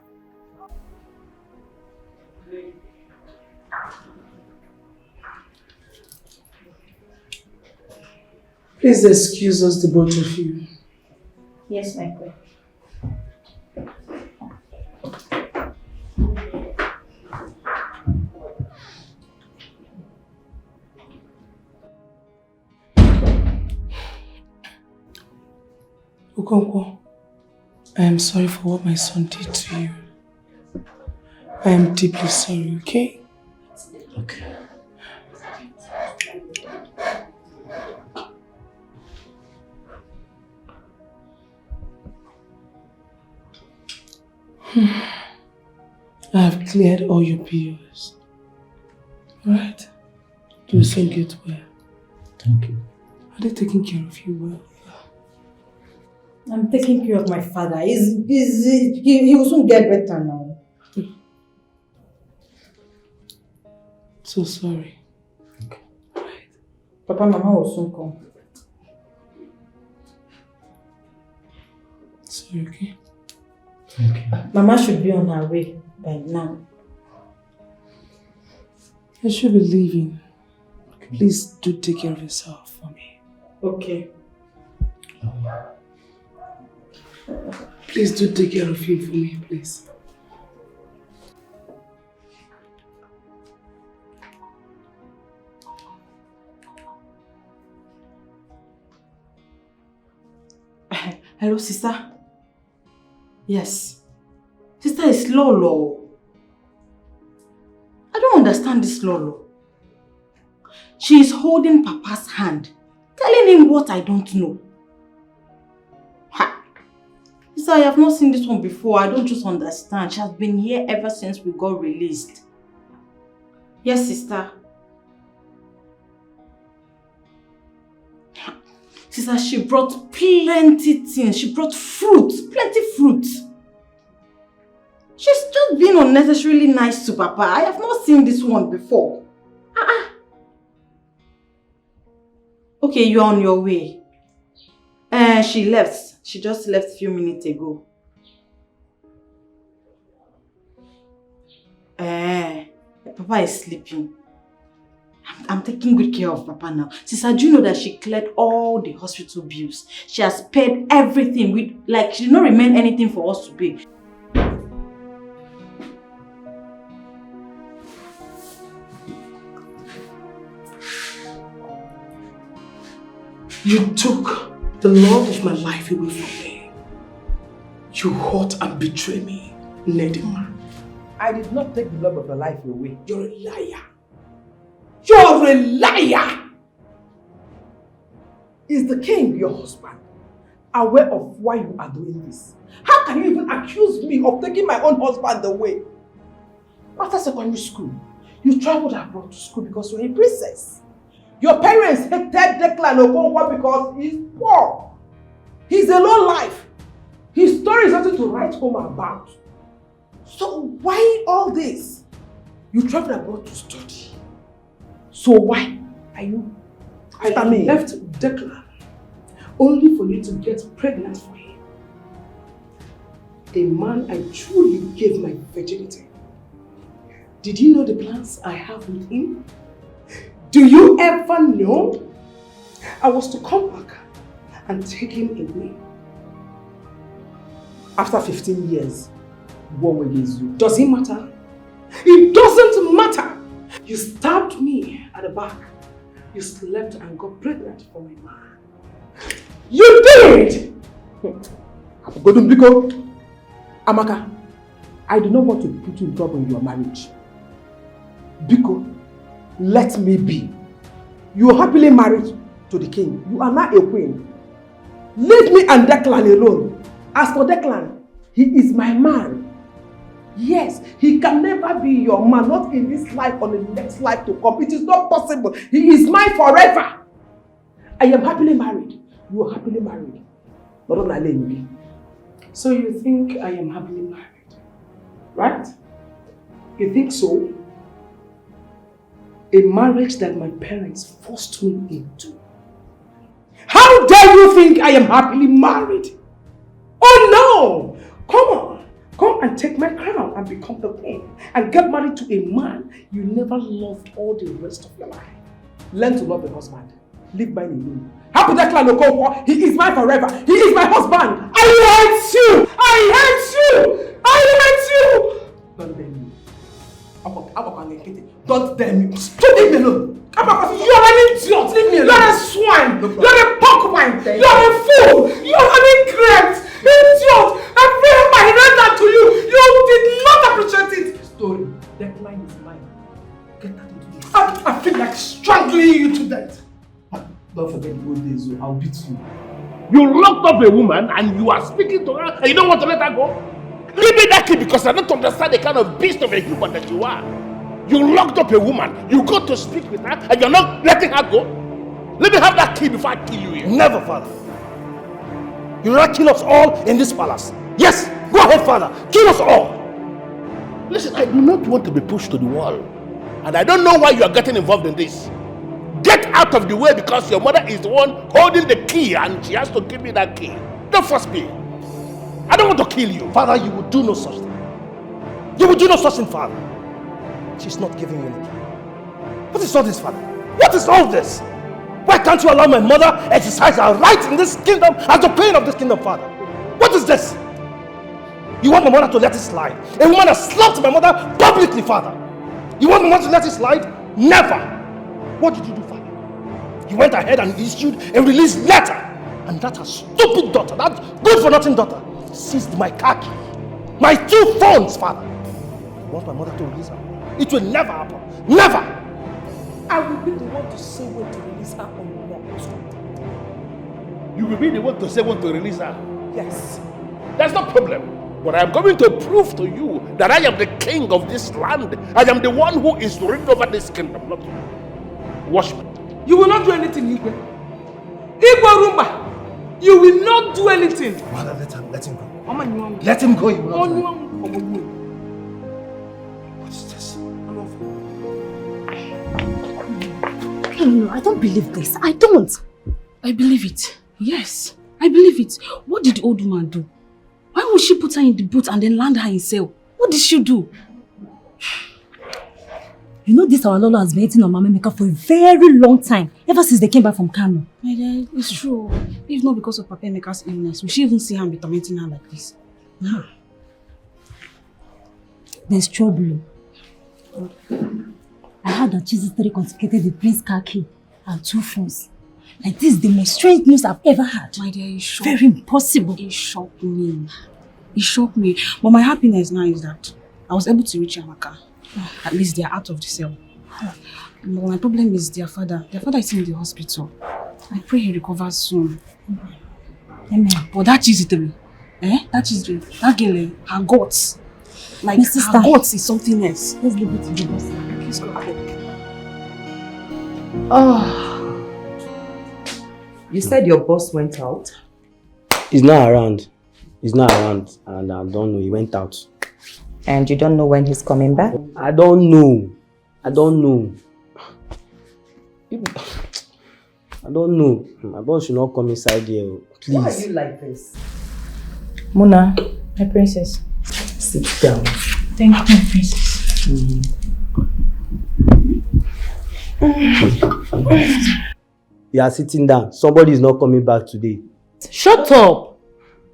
Speaker 21: Please excuse us, the both of you.
Speaker 22: Yes, my queen.
Speaker 21: Okonkwo, I am sorry for what my son did to you. I am deeply sorry, okay?
Speaker 19: Okay.
Speaker 21: I have cleared all your POs. Alright? Do so get well.
Speaker 19: Thank you.
Speaker 21: Are they taking care of you well?
Speaker 5: I'm taking care of my father. He will soon get better now.
Speaker 21: So sorry.
Speaker 19: Okay.
Speaker 21: Right.
Speaker 5: Papa, Mama will soon come.
Speaker 21: Sorry, okay?
Speaker 19: Thank you.
Speaker 5: Mama should be on her way by now.
Speaker 21: I should be leaving. Please do take care of yourself for me.
Speaker 5: Okay.
Speaker 21: Please do take care of him for me, please.
Speaker 5: Hello, sister? Yes. Sister, it's Lolo. I don't understand this Lolo. She is holding Papa's hand, telling him what I don't know. Ha! Sister, I have not seen this one before. I don't just understand. She has been here ever since we got released. Yes, sister. Sister, she brought plenty things. She brought fruit, plenty fruit. She's just being unnecessarily nice to Papa. I have not seen this one before. Okay, you're on your way. She left. She just left a few minutes ago. Papa is sleeping. I'm taking good care of Papa now. Sister, do you know that she cleared all the hospital bills? She has paid everything. She did not remain anything for us to pay.
Speaker 21: You took the love of my life away from me. You hurt and betrayed me, Nedima.
Speaker 8: I did not take the love of your life away. You're a liar. You're a liar! Is the king, your husband, aware of why you are doing this? How can you even accuse me of taking my own husband away? After secondary school, you traveled abroad to school because you're a princess. Your parents hated Declan Okonkwo because he's poor. He's a low life. His story is nothing to write home about. So why all this? You traveled abroad to study. So why are you after me?
Speaker 21: Left Declan only for you to get pregnant for him.
Speaker 7: a man I truly gave my virginity. Did you know the plans I have with him? Do you ever know? I was to come back and take him away. After 15 years, what will he do? Does it matter? It doesn't matter! You stabbed me at the back. You slept and got pregnant for my man. You did! Amaka, I do not want to put you in trouble in your marriage. Biko, let me be. You are happily married to the king. You are not a queen. Leave me and Declan alone. As for Declan, he is my man. Yes, he can never be your man, not in this life or in the next life to come. It is not possible. He is mine forever. I am happily married. You are happily married. So you think I am happily married, right? You think so? A marriage that my parents forced me into. How dare you think I am happily married? Oh no! Come on, come and take my crown and become the queen and get married to a man you never loved all the rest of your life. Learn to love a husband. Leave mine alone. Happy Declan Okonkwo, he is mine forever. He is my husband. I hate you! I hate you! I hate you! Don't dare me. Don't dare me. Stop, leave me alone. You are an idiot. Leave me alone. You are a swine. You are a porcupine. You are a fool. You are an ingrate. Idiot. I feel my render to you. You did not appreciate it. Story. Declan is mine. Get that into this. I feel like strangling you to death. Don't forget the old days, I'll beat you.
Speaker 11: You locked up a woman and you are speaking to her and you don't want to let her go? Leave me that key because I don't understand the kind of beast of a human that you are. You locked up a woman, you got to speak with her and you're not letting her go? Let me have that key before I kill you here.
Speaker 14: Never, Father. You will not kill us all in this palace. Yes, go ahead, Father. Kill us all.
Speaker 11: Listen, I do not want to be pushed to the wall. And I don't know why you are getting involved in this. Get out of the way because your mother is the one holding the key and she has to give me that key. Don't force me. I don't want to kill you.
Speaker 14: Father, you will do no such thing. You will do no such thing, Father. She's not giving you any key. What is all this, Father? What is all this? Why can't you allow my mother exercise her rights in this kingdom as the queen of this kingdom, Father? What is this? You want my mother to let it slide? A woman has slapped my mother publicly, Father. You want my mother to let it slide? Never. What did you do, Father? You went ahead and issued a release letter. And that her stupid daughter, that good-for-nothing daughter, seized my car key. My 2 phones, Father. You want my mother to release her? It will never happen. Never!
Speaker 7: I will be the one to say when to release her or not.
Speaker 11: You will be the one to say when to release her?
Speaker 7: Yes.
Speaker 11: That's no problem. But I am going to prove to you that I am the king of this land. I am the one who is ruling over this kingdom, not you. Watch me.
Speaker 7: You will not do anything, Igwe. Igwe Rumba, you will not do anything.
Speaker 14: Mother, let him go. Let him go. You will not do
Speaker 7: anything.
Speaker 14: What is this?
Speaker 17: No, I don't believe this. I don't. I believe it. Yes, I believe it. What did the old woman do? Why would she put her in the boat and then land her in sail? What did she do?
Speaker 9: You know this our Lolo has been eating on Mama Meka for a very long time, ever since they came back from Kano.
Speaker 17: My dear, it's true. If not because of Papa Emeka's illness, we should even see him be tormenting her like this.
Speaker 9: There's trouble. I heard that Chiziteri confiscated the prince's car key and 2 phones. Like this is the most strange news I've ever had.
Speaker 17: My dear, it's shocked.
Speaker 9: Very impossible.
Speaker 17: It shocked me. It shocked me. But my happiness now is that I was able to reach Amaka. At least they are out of the cell. But my problem is their father. Their father is in the hospital. I pray he recovers soon.
Speaker 9: Amen.
Speaker 17: But that Chiziteri, that girl, her guts. Like,
Speaker 9: Sister,
Speaker 17: her guts is something else.
Speaker 9: Let's leave it to the boss.
Speaker 17: Please go ahead.
Speaker 10: Oh. You said your boss went out?
Speaker 23: He's not around. He's not around. And I don't know. He went out.
Speaker 10: And you don't know when he's coming back?
Speaker 23: I don't know. I don't know. I don't know. My boss should not come inside here. Please.
Speaker 10: Why are you like this? Muna,
Speaker 22: My princess.
Speaker 7: Sit down.
Speaker 22: Thank you, my princess.
Speaker 23: You are sitting down. Somebody is not coming back today.
Speaker 22: Shut up!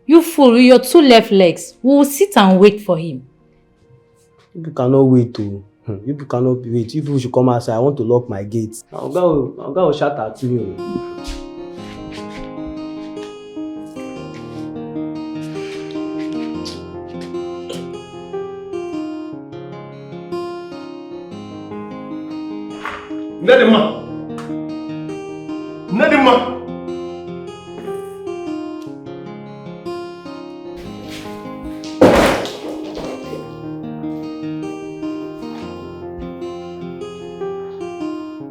Speaker 22: You fool with your 2 left legs. We will sit and wait for him.
Speaker 23: People cannot wait to. People cannot wait. People should come outside. I want to lock my gates. I'll go shout at me.
Speaker 11: Nedima! Nedima!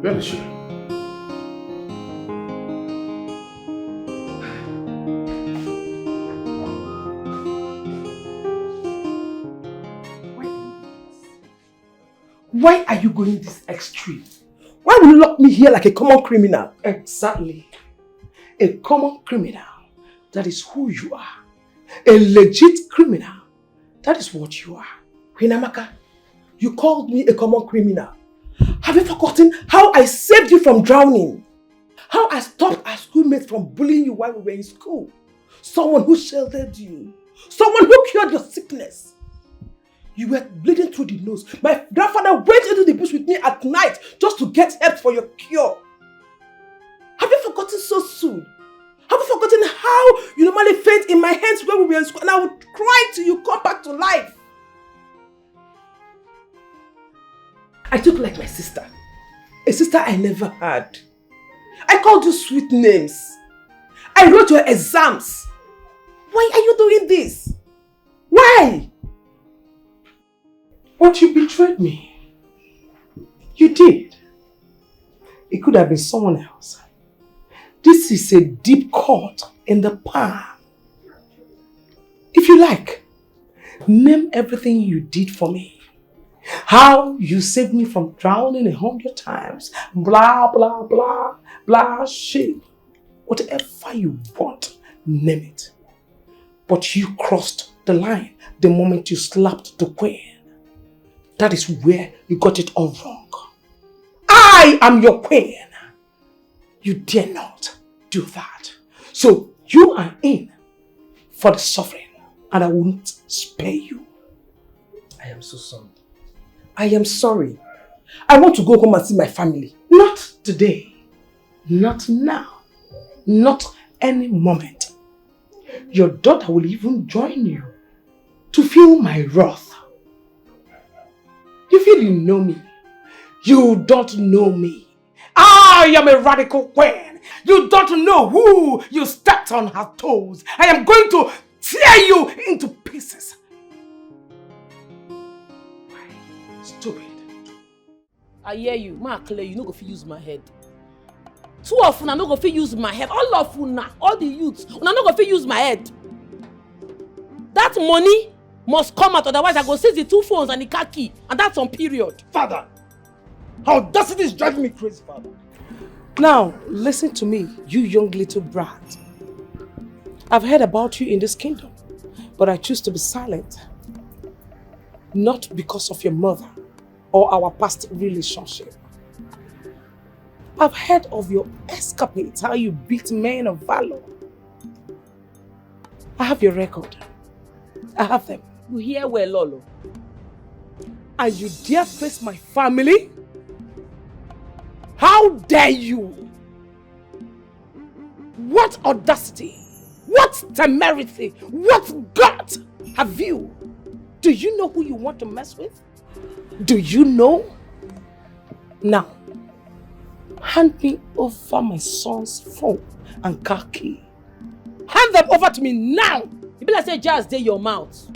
Speaker 11: Where is she?
Speaker 7: Why are you going this extreme? Why will you lock me here like a common criminal? Exactly. A common criminal. That is who you are. A legit criminal. That is what you are. Queen Amaka, you called me a common criminal. Have you forgotten how I saved you from drowning? How I stopped our schoolmates from bullying you while we were in school? Someone who sheltered you. Someone who cured your sickness. You were bleeding through the nose. My grandfather went into the bush with me at night just to get help for your cure. Have you forgotten so soon? Have you forgotten how you normally faint in my hands when we were in school and I would cry till you come back to life? I took like my sister. A sister I never had. I called you sweet names. I wrote your exams. Why are you doing this? Why? But you betrayed me. You did. It could have been someone else. This is a deep cut in the palm. If you like, name everything you did for me. How you saved me from drowning 100 times. Blah, blah, blah, blah, shit. Whatever you want, name it. But you crossed the line the moment you slapped the queen. That is where you got it all wrong. I am your queen. You dare not do that. So you are in for the suffering and I will not spare you. I am so sorry. I am sorry. I want to go home and see my family. Not today. Not now. Not any moment. Your daughter will even join you to feel my wrath. You feel you know me. You don't know me. I am a radical queen. You don't know who you stepped on her toes. I am going to tear you into pieces. Stupid.
Speaker 1: I hear you. Ma clear, you no go fit use my head. Two of una no go fit use my head. All of una, all the youths, una no go fit use my head. That money must come out, otherwise I go seize the 2 phones and the car key, and that's on period.
Speaker 7: Father, audacity is driving me crazy, Father. Now, listen to me, you young little brat. I've heard about you in this kingdom, but I choose to be silent. Not because of your mother or our past relationship. I've heard of your escapades, how you beat men of valor. I have your record. I have them.
Speaker 1: You hear well, Lolo.
Speaker 7: And you dare face my family? How dare you? What audacity? What temerity? What gut have you? Do you know who you want to mess with? Do you know? Now, hand me over my son's phone and car key. Hand them over to me now!
Speaker 1: You be like say jazz dey your mouth.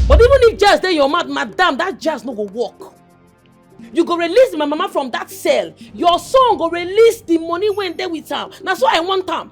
Speaker 1: But even if jazz dey your mouth, madam, that jazz no go work. You go release my mama from that cell. Your son go release the money when they with am. Na so I want am.